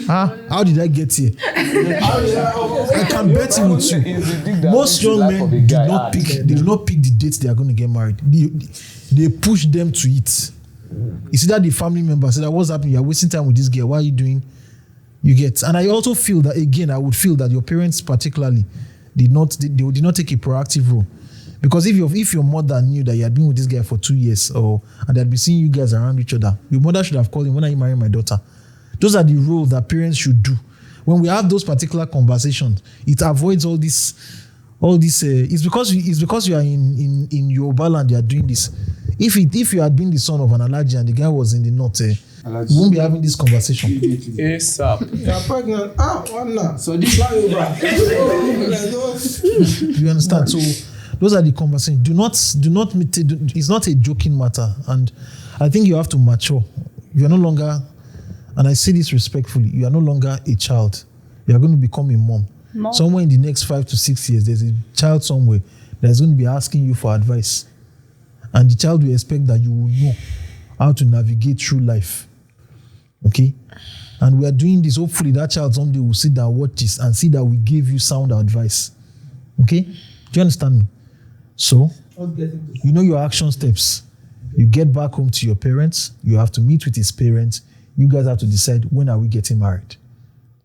how did I get here? I can bet you with you. Most young men do not pick the dates they are going to get married. They push them to it. You see that the family member said, what's happening? You're wasting time with this girl. What are you doing? You get. And I also feel that, again, I would feel that your parents particularly did not take a proactive role. Because if your mother knew that you had been with this guy for 2 years and they had been seeing you guys around each other, your mother should have called him, when are you marrying my daughter? Those are the roles that parents should do. When we have those particular conversations, it avoids all this. It's because you are in Yoruba land, you are doing this. If you had been the son of an Alhaji and the guy was in the north, we won't be having this conversation. ASAP. You are pregnant. One. So this You understand? So those are the conversations. Do not. It's not a joking matter, and I think you have to mature. You are no longer. And I say this respectfully, you are no longer a child. You are going to become a mom. Somewhere in the next 5 to 6 years, there's a child somewhere that's going to be asking you for advice. And the child will expect that you will know how to navigate through life. Okay? And we are doing this. Hopefully that child someday will sit down, watch this, and see that we gave you sound advice. Okay? Do you understand me? So, you know your action steps. You get back home to your parents. You have to meet with his parents. You guys have to decide, when are we getting married?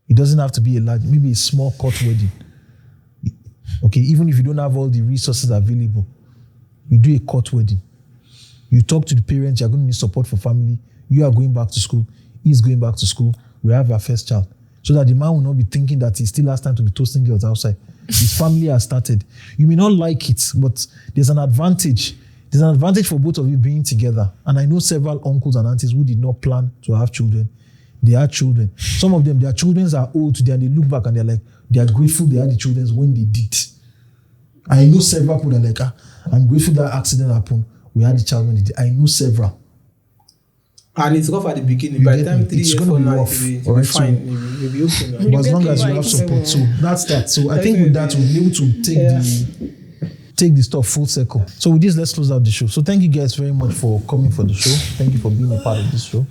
It doesn't have to be maybe a small court wedding. Okay, even if you don't have all the resources available, you do a court wedding. You talk to the parents, you're going to need support for family. You are going back to school. He's going back to school. We have our first child. So that the man will not be thinking that he still has time to be toasting girls outside. His family has started. You may not like it, but there's an advantage. There's an advantage for both of you being together. And I know several uncles and aunties who did not plan to have children. They had children. Some of them, their children are old today and they look back and they're like, they are grateful they had the children when they did. I know several people that are like, I'm grateful that accident happened. We had the child when they did. I know several. And it's rough at the beginning. By the time 3 years from now, it'll be fine. It'll be okay now. But as long as you have support. So that's that. So I think with that, we'll be able to take the stuff full circle. So with this, let's close out the show. So thank you guys very much for coming for the show. Thank you for being a part of this show.